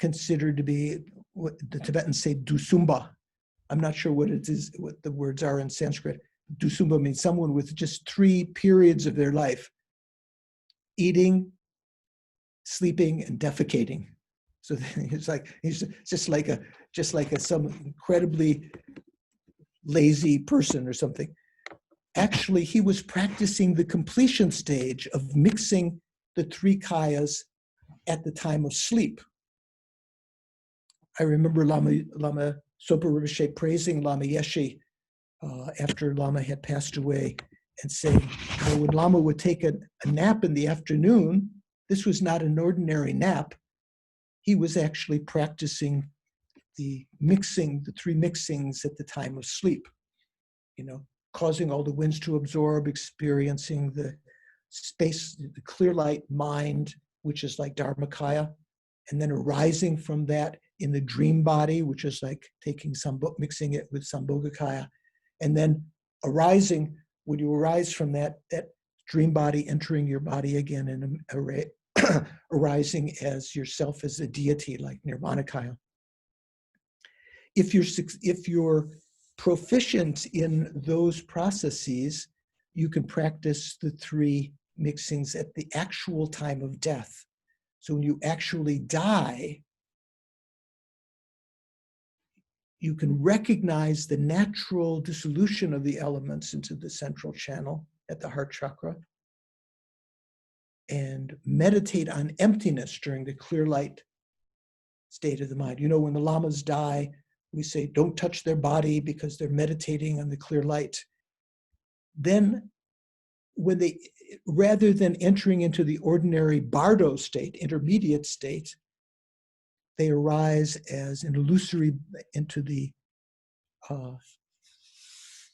considered to be what the Tibetans say Dusumba. I'm not sure what it is, what the words are in Sanskrit. Dusumba means someone with just 3 periods of their life: eating, sleeping, and defecating. So it's like he's just like some incredibly lazy person or something. Actually, he was practicing the completion stage of mixing the 3 kayas at the time of sleep. I remember Lama Sopa Rinpoche praising Lama Yeshe after Lama had passed away, and saying, when Lama would take a nap in the afternoon, this was not an ordinary nap. He was actually practicing the 3 mixings at the time of sleep, causing all the winds to absorb, experiencing the space, the clear light mind, which is like Dharmakaya, and then arising from that in the dream body, which is like mixing it with Sambhogakaya, and then arising, when you arise from that dream body body your body again and arising as yourself as a deity like Nirmanakaya. If you're proficient in those processes, you can practice the 3 mixings at the actual time of death. So when you actually die, you can recognize the natural dissolution of the elements into the central channel at the heart chakra, and meditate on emptiness during the clear light state of the mind. You know, when the lamas die, we say, don't touch their body because they're meditating on the clear light. Then when they, rather than entering into the ordinary bardo state, intermediate state, they arise as an illusory, into the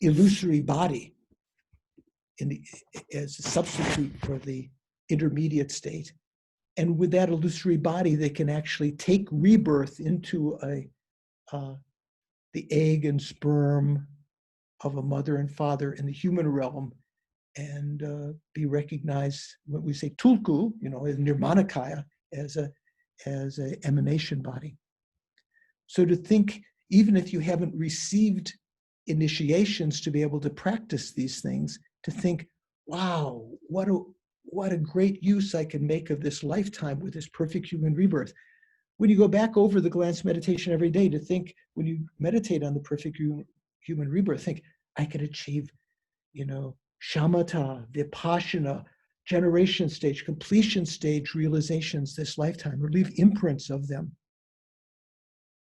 illusory body as a substitute for the intermediate state. And with that illusory body, they can actually take rebirth into the egg and sperm of a mother and father in the human realm, and be recognized, what we say tulku, you know, in Nirmanakaya, as a emanation body. So to think, even if you haven't received initiations to be able to practice these things, to think, wow, what a great use I can make of this lifetime with this perfect human rebirth. When you go back over the glance meditation every day, to think, when you meditate on the perfect human rebirth, think, I could achieve, you know, shamatha, vipassana, generation stage, completion stage realizations this lifetime, or leave imprints of them.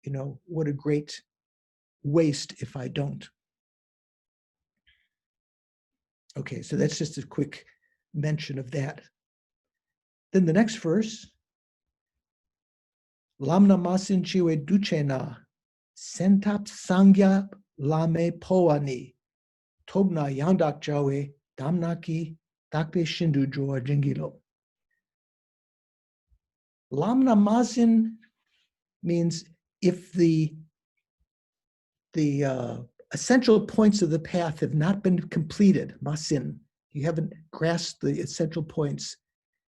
You know, what a great waste if I don't. Okay, so that's just a quick mention of that. Then the next verse, Lamna masin chiwe duchena, sentap sangya lame poani, tobna yandak jawe, damnaki, dakpe shindu joa jingilo. Lamna masin means if the essential points of the path have not been completed, masin, you haven't grasped the essential points,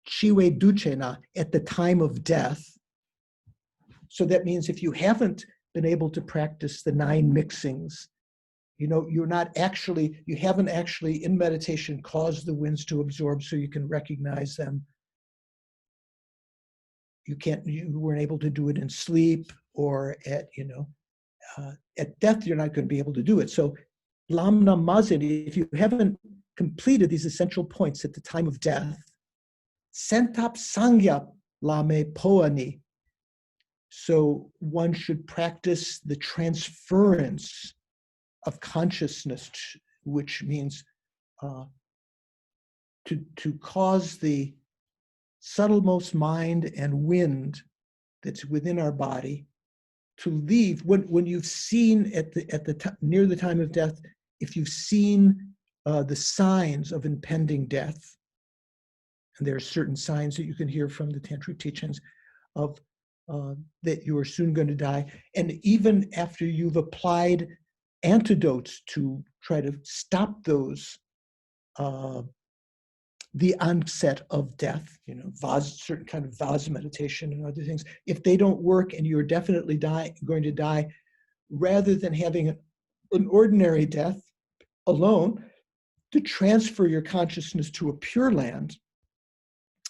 chiwe duchena, at the time of death. So that means if you haven't been able to practice the 9 mixings, you know, you haven't actually in meditation caused the winds to absorb so you can recognize them. You weren't able to do it in sleep, or at death, you're not going to be able to do it. So lamna mazin, if you haven't completed these essential points at the time of death, sentap sangya lame poani. So one should practice the transference of consciousness, which means to cause the subtlemost mind and wind that's within our body to leave. When you've seen near the time of death, if you've seen the signs of impending death, and there are certain signs that you can hear from the tantric teachings of that you are soon going to die, and even after you've applied antidotes to try to stop those, the onset of death, you know, certain kind of Vaz meditation and other things, if they don't work and you're definitely going to die, rather than having an ordinary death alone, to transfer your consciousness to a pure land,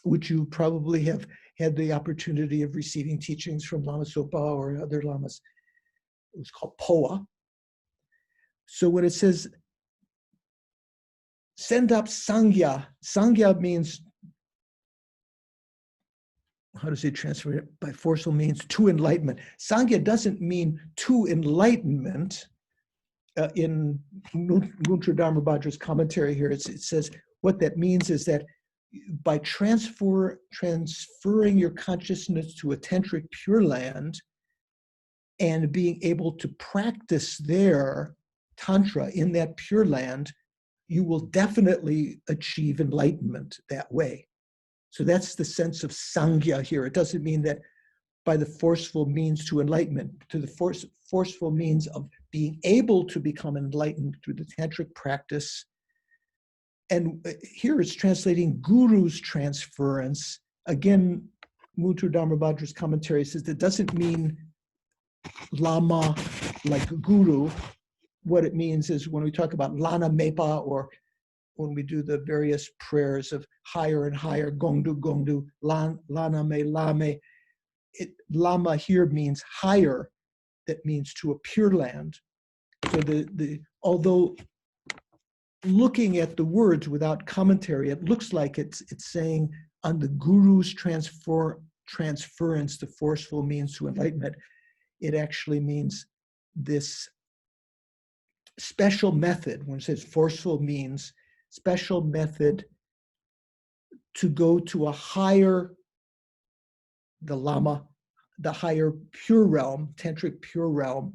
which you probably have had the opportunity of receiving teachings from Lama Zopa or other lamas. It was called Poa. So when it says, send up Sangya, Sangya means, how does it transfer it? By forceful means, to enlightenment. Sangya doesn't mean to enlightenment. In Guntra Dharmabhadra's commentary here, it says what that means is that by transferring your consciousness to a tantric pure land and being able to practice there tantra in that pure land, you will definitely achieve enlightenment that way. So that's the sense of Sangya here. It doesn't mean that by the forceful means to enlightenment, to the forceful means of being able to become enlightened through the tantric practice. And here it's translating Guru's transference. Again, Guntra Dharmabhadra's commentary says that doesn't mean Lama like Guru. What it means is when we talk about Lana Mepa, or when we do the various prayers of higher and higher, Gongdu, Gongdu, Lana Me, Lame, Lama here means higher that means to a pure land. So although looking at the words without commentary, it looks like it's saying on the Guru's transference, the forceful means to enlightenment. It actually means this special method. When it says forceful means, special method to go to a higher, the Lama, the higher pure realm, tantric pure realm,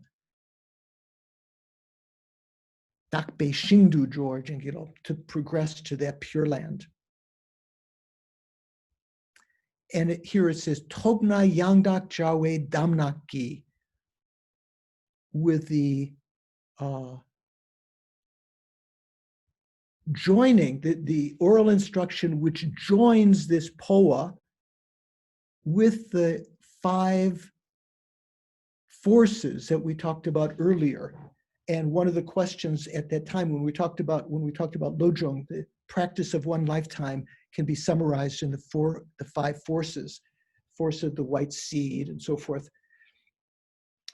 Dakbe Shingdu, George, and to progress to that pure land. And here it says, Togna Yangdak Jawe Damnaki, with the joining, the oral instruction which joins this poa with the 5 forces that we talked about earlier. And one of the questions at that time when we talked about Lojong, the practice of one lifetime can be summarized in the 5 forces, force of the white seed and so forth.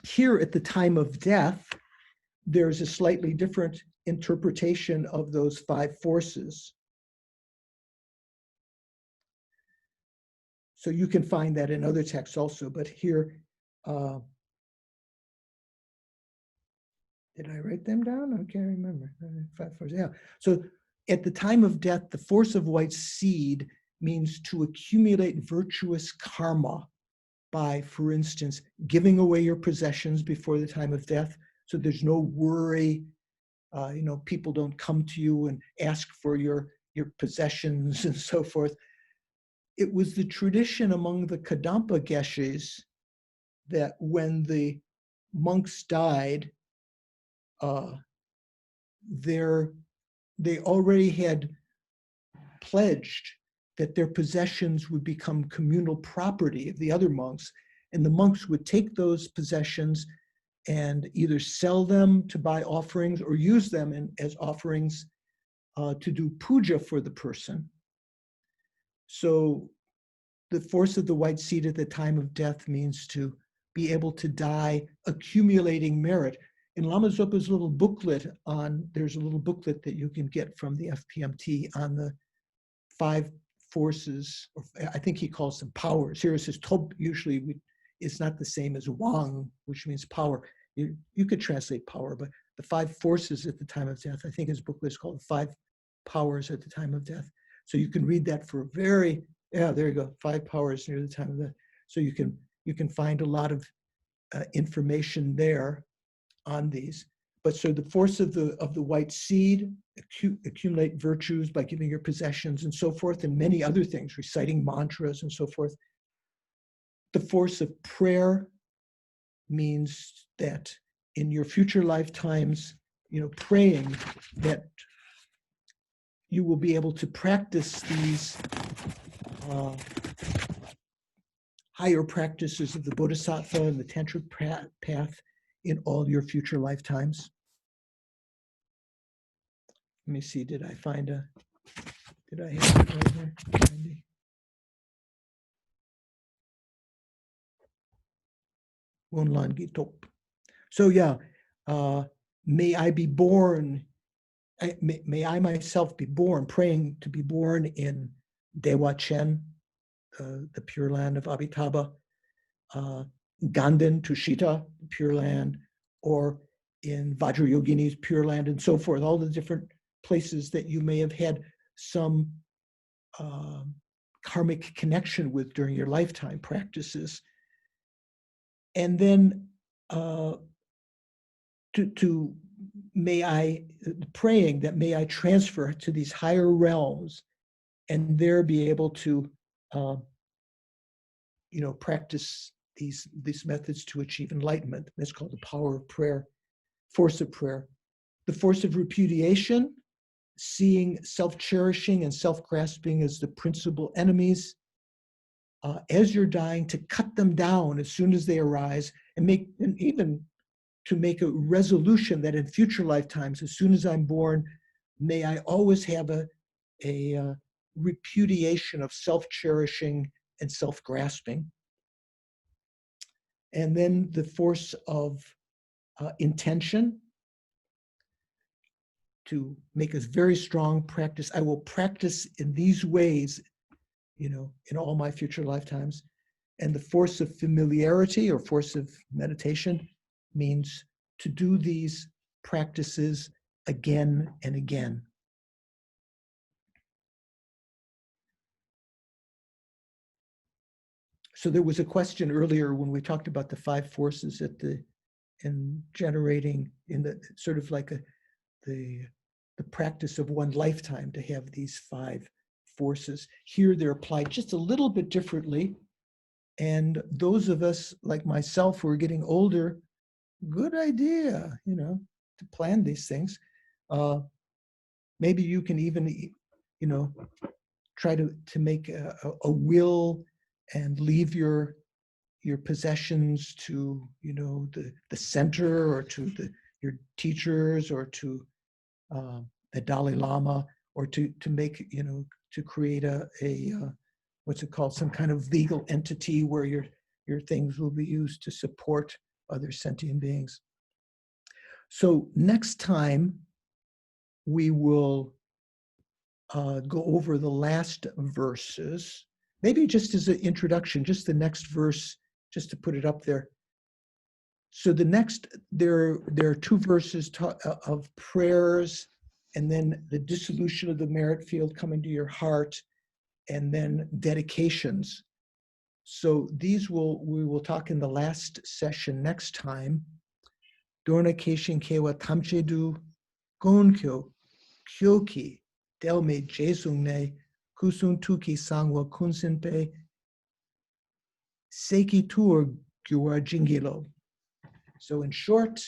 Here at the time of death, there's a slightly different interpretation of those 5 forces. So you can find that in other texts also, but here, did I write them down? I can't remember. 5 forces, yeah. So at the time of death, the force of white seed means to accumulate virtuous karma by, for instance, giving away your possessions before the time of death. So there's no worry, people don't come to you and ask for your possessions and so forth. It was the tradition among the Kadampa Geshes that when the monks died, they already had pledged that their possessions would become communal property of the other monks, and the monks would take those possessions and either sell them to buy offerings or use them as offerings to do puja for the person. So the force of the white seed at the time of death means to be able to die accumulating merit. In Lama Zopa's little booklet there's a little booklet that you can get from the FPMT on the 5 forces, or I think he calls them powers. Here it says Tob, usually it's not the same as Wang, which means power. You could translate power, but the 5 forces at the time of death, I think his booklet is called 5 powers at the time of death. So you can read that for there you go, 5 powers near the time of death. So you can find a lot of information there on these. But so the force of the white seed, accumulate virtues by giving your possessions and so forth, and many other things, reciting mantras and so forth. The force of prayer means that in your future lifetimes, praying that you will be able to practice these higher practices of the Bodhisattva and the Tantric path in all your future lifetimes. Let me see, did I have it right here? Wonlan Gitop. So yeah, may I be born, may I myself be born, praying to be born in Dewa Chen, the Pure Land of Amitabha, Ganden, Tushita, the Pure Land, or in Vajrayogini's Pure Land and so forth, all the different places that you may have had some karmic connection with during your lifetime practices. And then praying that may I transfer to these higher realms and there be able to practice these methods to achieve enlightenment. That's called the power of prayer, force of prayer. The force of repudiation, seeing self-cherishing and self-grasping as the principal enemies. As you're dying, to cut them down as soon as they arise, and even to make a resolution that in future lifetimes, as soon as I'm born, may I always have a repudiation of self-cherishing and self-grasping. And then the force of intention to make a very strong practice. I will practice in these ways, in all my future lifetimes. And the force of familiarity or force of meditation means to do these practices again and again. So there was a question earlier when we talked about the 5 forces in generating in the sort of like the practice of one lifetime to have these 5 forces. Here they're applied just a little bit differently. And those of us like myself who are getting older, good idea, to plan these things. Maybe you can even, try to make a will and leave your possessions to, the center or to your teachers or to the Dalai Lama, or to make, to create a what's it called, some kind of legal entity where your things will be used to support other sentient beings. So next time we will go over the last verses, maybe just as an introduction, just the next verse, just to put it up there. So the next, there are 2 verses of prayers, and then the dissolution of the merit field coming to your heart, and then dedications. So these we will talk in the last session next time. Dorna Keshin Kewa Tamchedu Gonkyo Kyoki Delme Jesungne Kusun Tuki Sangwa Kunsinpe Seiki Tur Gyua Jingilo. So in short,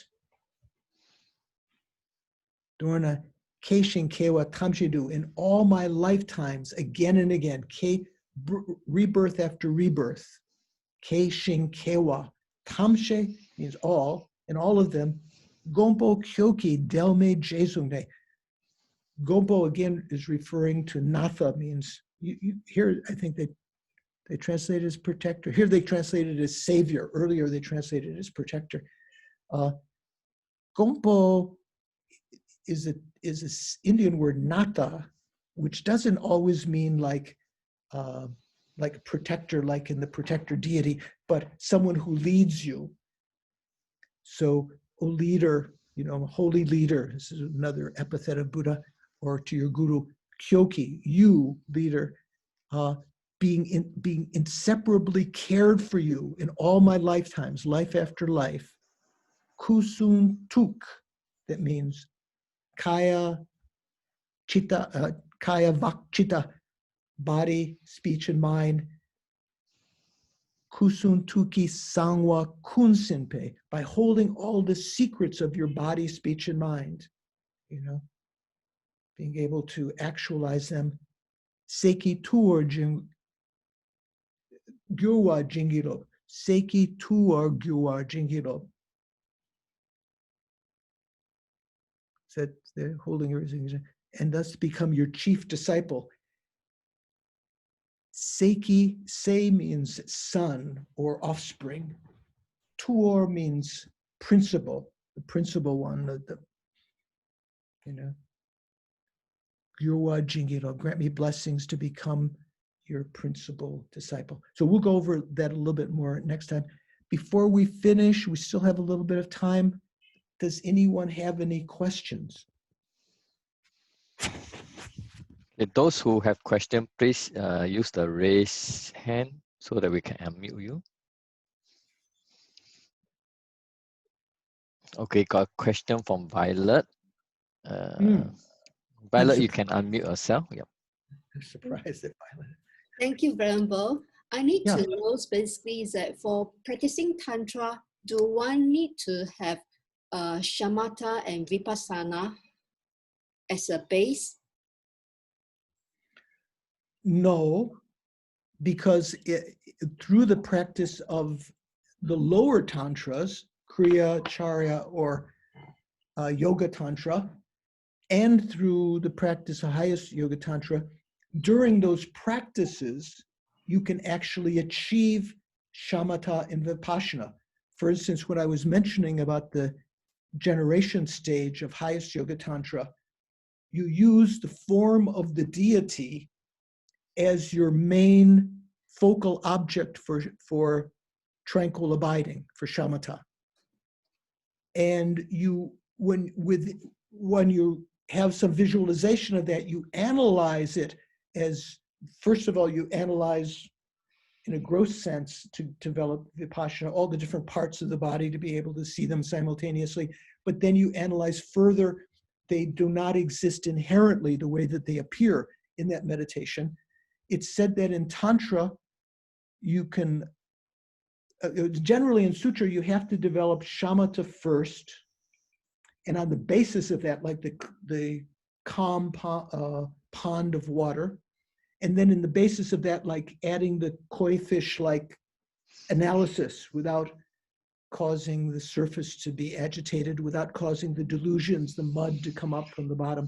Dorna Keishin Kewa Tamshidu, in all my lifetimes, again and again, rebirth after rebirth, Keishin Kewa, Tamshe means all, and all of them, Gompo Kyoki Delme Jesungne. Gompo again is referring to Natha, means, here I think they translated as protector. Here they translated as savior. Earlier they translated as protector. Gompo is an Indian word nata, which doesn't always mean like a protector, like in the protector deity, but someone who leads you. So, a leader, holy leader. This is another epithet of Buddha, or to your guru, Kyoki, you leader, being inseparably cared for you in all my lifetimes, life after life. Kusun tuk, that means kaya, chitta, kaya vak chitta, body, speech, and mind. Kusun tuki sangwa kunsinpe, by holding all the secrets of your body, speech, and mind, being able to actualize them. Seiki tuor gyuwa jingiro, seiki tuor gyuwa jingiro. Said they're holding everything, and thus become your chief disciple. Seiki, se means son or offspring. Tuor means principal, the principal one, Gyurwa Jingiro, grant me blessings to become your principal disciple. So we'll go over that a little bit more next time. Before we finish, we still have a little bit of time. Does anyone have any questions? Those who have questions, please use the raise hand so that we can unmute you. Okay, got a question from Violet. Violet, you can unmute yourself. Yep. I'm surprised at Violet. Thank you, Venerable. I need to know basically that for practicing Tantra, do one need to have shamatha and Vipassana as a base? No, because through the practice of the lower tantras, Kriya, Charya, or Yoga Tantra, and through the practice of highest Yoga Tantra, during those practices, you can actually achieve shamatha and Vipassana. for instance, when I was mentioning about the generation stage of highest Yoga Tantra, you use the form of the deity as your main focal object for tranquil abiding, for shamatha. And when you have some visualization of that, you analyze it as, first of all, you analyze in a gross sense to develop Vipassana, all the different parts of the body to be able to see them simultaneously. But then you analyze further, they do not exist inherently the way that they appear in that meditation. It's said that in Tantra, you can, generally in Sutra, you have to develop shamatha first. And on the basis of that, like the calm pond of water, and then in the basis of that, like adding the koi fish-like analysis without causing the surface to be agitated, without causing the delusions, the mud to come up from the bottom.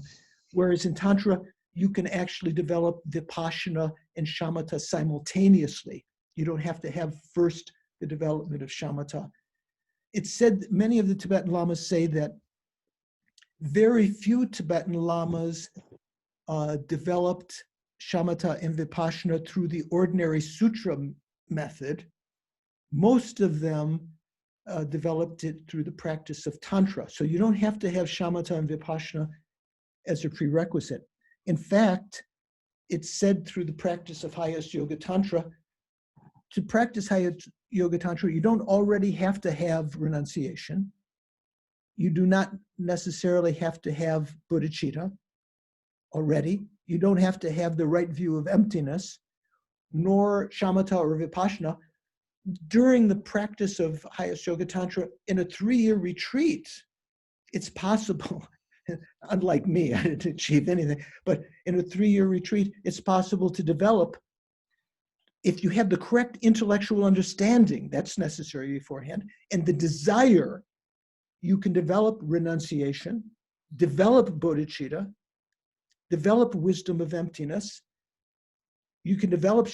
Whereas in Tantra, you can actually develop Vipassana and shamatha simultaneously. You don't have to have first the development of shamatha. It's said, many of the Tibetan lamas say that very few Tibetan lamas developed shamatha and vipassana through the ordinary sutra method. Most of them developed it through the practice of tantra. So you don't have to have shamatha and vipassana as a prerequisite. In fact, it's said through the practice of highest yoga tantra, to practice highest yoga tantra, you don't already have to have renunciation. You do not necessarily have to have bodhicitta already. You don't have to have the right view of emptiness, nor shamatha or vipassana. During the practice of highest yoga tantra, in a 3-year retreat, it's possible, unlike me, I didn't achieve anything, but in a 3-year retreat, it's possible to develop, if you have the correct intellectual understanding, that's necessary beforehand, and the desire, you can develop renunciation, develop bodhicitta, develop wisdom of emptiness. You can develop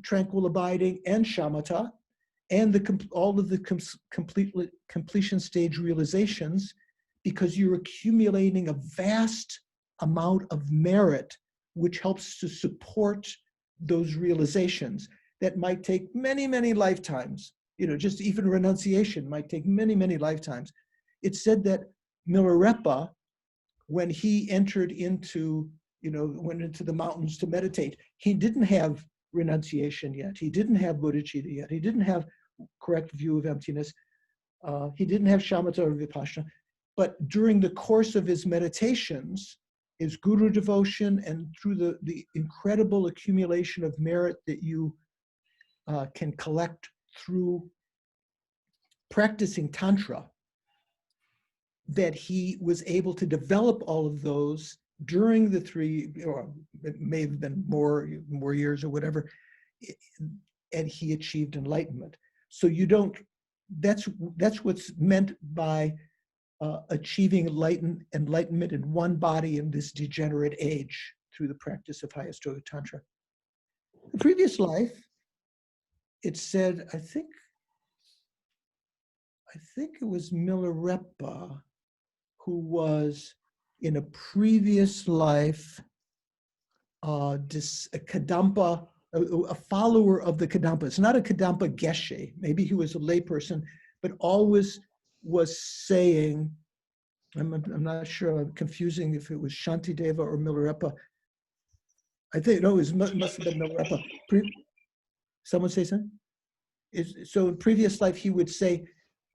tranquil abiding and shamatha, and all of the completion stage realizations, because you're accumulating a vast amount of merit, which helps to support those realizations that might take many, many lifetimes. You know, just even renunciation might take many, many lifetimes. It's said that Milarepa, when he entered into, went into the mountains to meditate, he didn't have renunciation yet. He didn't have bodhicitta yet. He didn't have correct view of emptiness. He didn't have shamatha or vipassana. But during the course of his meditations, his guru devotion, and through the incredible accumulation of merit that you can collect through practicing Tantra, that he was able to develop all of those during the 3, or it may have been more years or whatever, and he achieved enlightenment. So you don't, that's what's meant by achieving enlightenment in one body in this degenerate age through the practice of highest yoga tantra. The previous life, it said, I think it was Milarepa who was in a previous life a Kadampa, a follower of the Kadampas, not a Kadampa Geshe. Maybe he was a layperson, but always was saying, I'm not sure, I'm confusing if it was Shanti Deva or Milarepa. I think, no, it must have been Milarepa. Someone say something? So in previous life, he would say,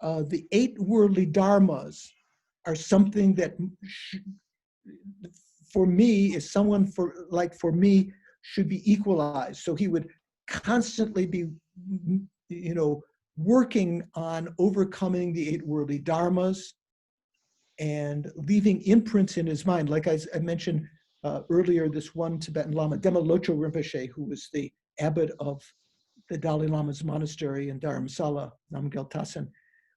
the 8 worldly dharmas are something that, for me, is someone for me should be equalized. So he would constantly be, working on overcoming the 8 worldly dharmas and leaving imprints in his mind. Like I mentioned earlier, this one Tibetan Lama, Dema Locho Rinpoche, who was the abbot of the Dalai Lama's monastery in Dharamsala, Namgyal Tasen,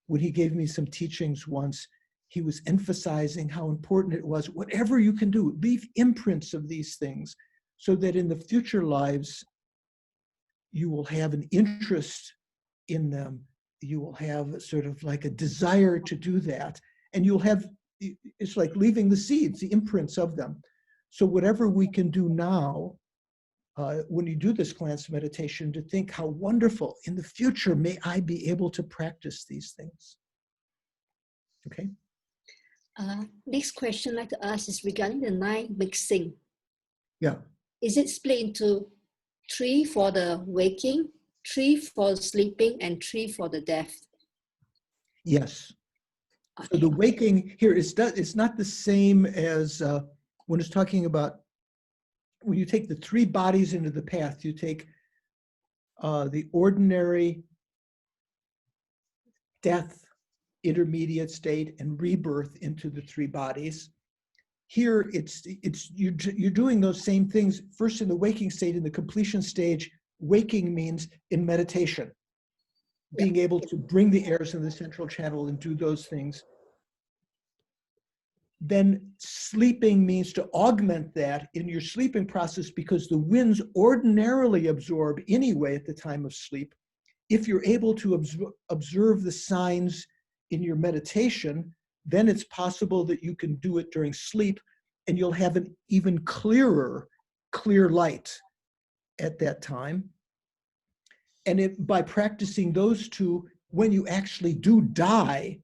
when he gave me some teachings once, he was emphasizing how important it was, whatever you can do, leave imprints of these things so that in the future lives, you will have an interest in them you will have sort of like a desire to do that. And you'll have, it's like leaving the seeds, the imprints of them. So whatever we can do now, when you do this glance meditation, to think how wonderful in the future may I be able to practice these things. Okay. Next question I'd like to ask is regarding the 9 mixing. Yeah. Is it split into 3 for the waking, 3 for sleeping, and 3 for the death? Yes. Okay. So the waking here is it's not the same as when it's talking about when you take the 3 bodies into the path. You take the ordinary, death, intermediate state, and rebirth into the 3 bodies. Here, you're doing those same things. First, in the waking state, in the completion stage, waking means in meditation, being able to bring the airs in the central channel and do those things. Then sleeping means to augment that in your sleeping process, because the winds ordinarily absorb anyway at the time of sleep. If you're able to observe the signs in your meditation, then it's possible that you can do it during sleep, and you'll have an even clear light at that time. And by practicing those 2, when you actually do die,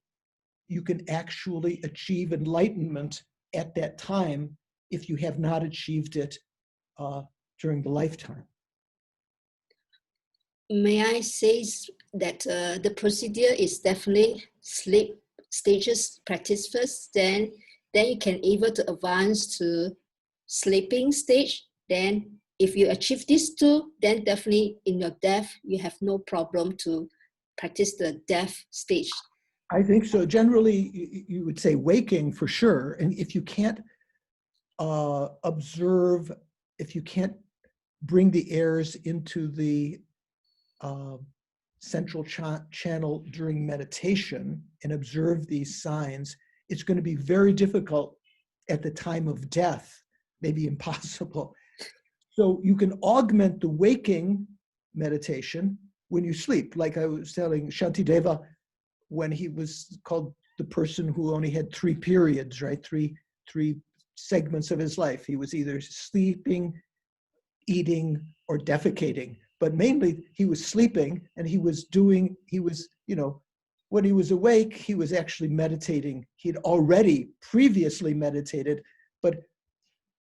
you can actually achieve enlightenment at that time if you have not achieved it during the lifetime. May I say that the procedure is definitely sleep stages practice first, then you can able to advance to sleeping stage. Then if you achieve these 2, then definitely in your death, you have no problem to practice the death stage. I think so. Generally, you would say waking for sure. And if you can't observe, if you can't bring the airs into the central channel during meditation and observe these signs, it's going to be very difficult at the time of death, maybe impossible. So you can augment the waking meditation when you sleep. Like I was telling Shanti Deva, when he was called the person who only had 3 periods, right? Three segments of his life. He was either sleeping, eating, or defecating. But mainly he was sleeping, and when he was awake, he was actually meditating. He'd already previously meditated, but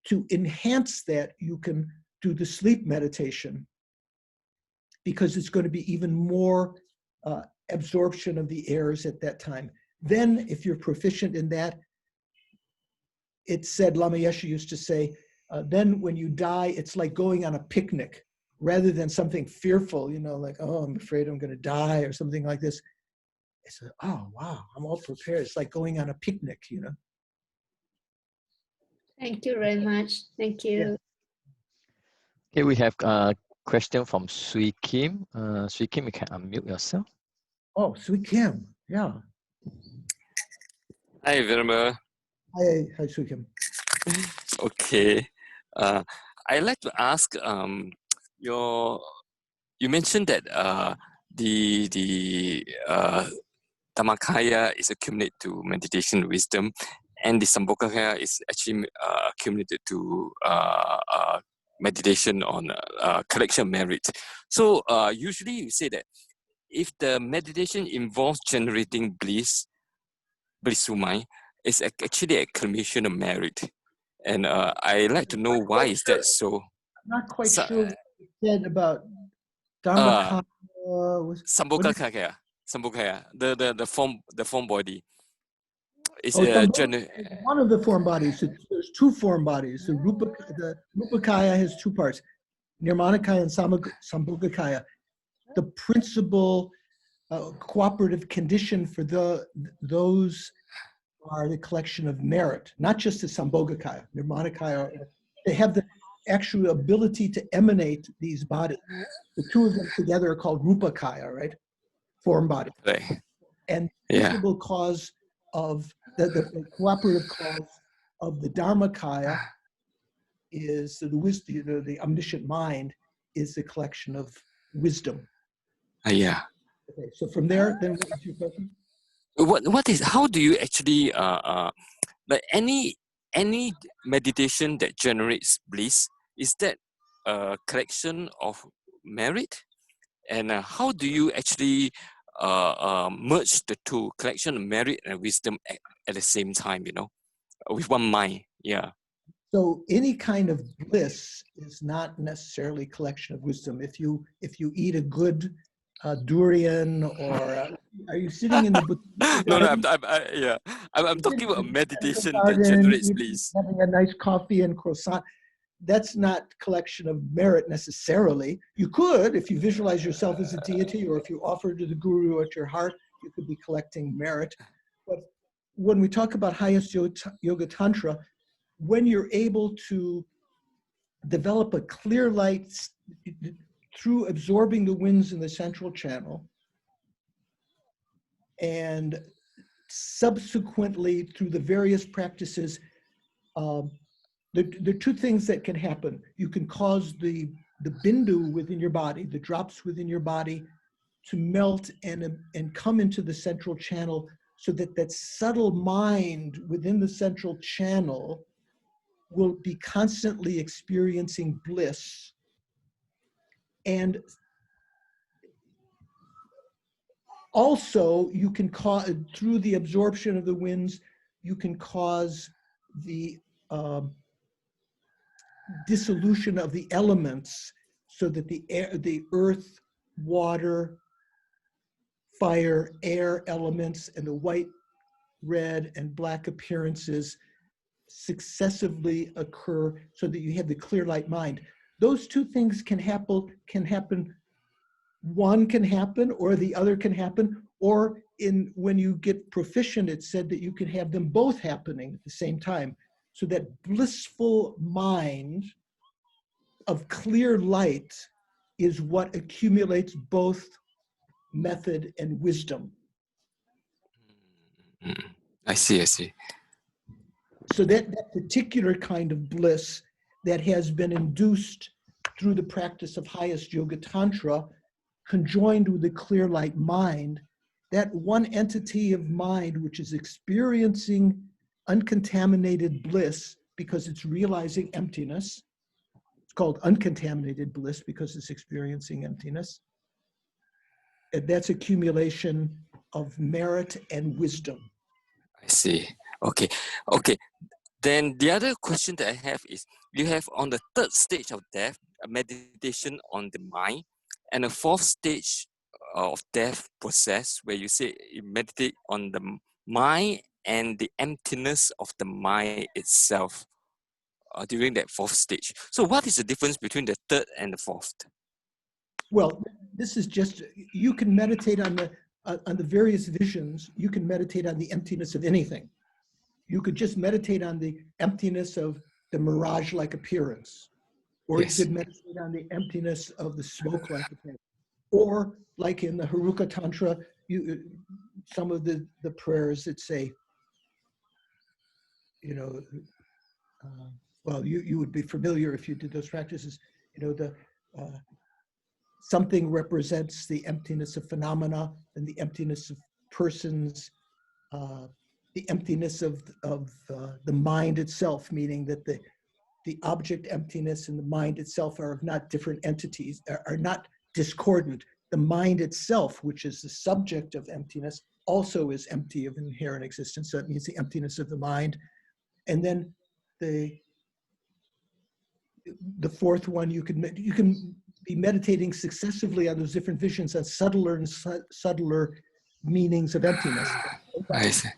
to enhance that, you can do the sleep meditation, because it's going to be even more absorption of the airs at that time. Then, if you're proficient in that, it said, Lama Yeshe used to say, then when you die, it's like going on a picnic, rather than something fearful, like, oh, I'm afraid I'm going to die or something like this. It's like, oh, wow, I'm all prepared. It's like going on a picnic, Thank you very much. Thank you. Yeah. Okay, we have a question from Sui Kim. Sui Kim, you can unmute yourself. Oh, Sui Kim, yeah. Hi, Venerable. Hi, Sui Kim. Okay. I'd like to ask, you mentioned that the Dhammakaya is accumulated to meditation wisdom, and the Sambhogakaya is actually accumulated to meditation on collection of merit. So usually you say that if the meditation involves generating blissful mind, it's actually a accumulation of merit. And I'd like to know why is that so. I'm not quite sure what you said about Dhammakaya. Sambhogakaya. Sambhogakaya, the form body. It's one of the form bodies. There's 2 form bodies. The Rupakaya has 2 parts, Nirmanakaya and Sambhogakaya. The principal cooperative condition for those are the collection of merit, not just the Sambhogakaya, Nirmanakaya. They have the actual ability to emanate these bodies. The 2 of them together are called Rupakaya, right? Form body. Right. And the principal cause of the cooperative cause of the Dharmakaya is the wisdom, the omniscient mind is the collection of wisdom. Yeah. Okay, so from there, then what was your question? How do you actually like any meditation that generates bliss, is that a collection of merit? And how do you actually merge the two, collection of merit and wisdom at the same time, you know, with one mind? Yeah. So any kind of bliss is not necessarily collection of wisdom. If you eat a good durian, or are you sitting in the No, garden? I'm talking about meditation that Garden, generates bliss. having a nice coffee and croissant. That's not collection of merit necessarily. You could, if you visualize yourself as a deity, or if you offer to the guru at your heart, you could be collecting merit. But when we talk about highest yoga tantra, when you're able to develop a clear light through absorbing the winds in the central channel, and subsequently through the various practices, there are two things that can happen. You can cause the bindu within your body, the drops within your body, to melt and come into the central channel, so that that subtle mind within the central channel will be constantly experiencing bliss. And also, you can cause, through the absorption of the winds, you can cause the dissolution of the elements, so that the air, the earth, water, fire, air elements, and the white, red, and black appearances successively occur, so that you have the clear light mind. Those two things can happen. One can happen, or the other can happen, or when you get proficient, it's said that you can have them both happening at the same time. So that blissful mind of clear light is what accumulates both method and wisdom. I see. So that particular kind of bliss that has been induced through the practice of highest yoga tantra, conjoined with the clear light mind, that one entity of mind which is experiencing uncontaminated bliss because it's realizing emptiness. It's called uncontaminated bliss because it's experiencing emptiness. And that's accumulation of merit and wisdom. I see. Okay. Then the other question that I have is, you have on the third stage of death, a meditation on the mind, and a fourth stage of death process where you say you meditate on the mind and the emptiness of the mind itself during that fourth stage. So what is the difference between the third and the fourth? Well, this is just, you can meditate on the various visions. You can meditate on the emptiness of anything. You could just meditate on the emptiness of the mirage-like appearance, or Yes. you could meditate on the emptiness of the smoke-like appearance, or like in the Haruka Tantra, some of the prayers that say, you know, well, you would be familiar if you did those practices. You know, something represents the emptiness of phenomena and the emptiness of persons. The emptiness of the mind itself, meaning that the object emptiness and the mind itself are not different entities, are not discordant. The mind itself, which is the subject of emptiness, also is empty of inherent existence. So it means the emptiness of the mind. And then the fourth one, you can be meditating successively on those different visions on subtler and subtler meanings of emptiness. I see.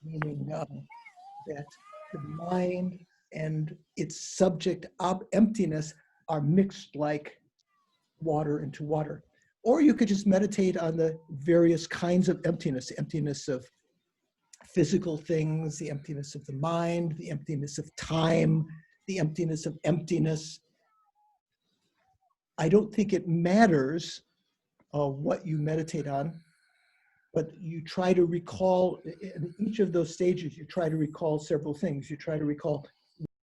Meaning that the mind and its subject of emptiness are mixed like water into water. Or you could just meditate on the various kinds of emptiness, the emptiness of physical things, the emptiness of the mind, the emptiness of time, the emptiness of emptiness. I don't think it matters what you meditate on, but you try to recall, in each of those stages, you try to recall several things. You try to recall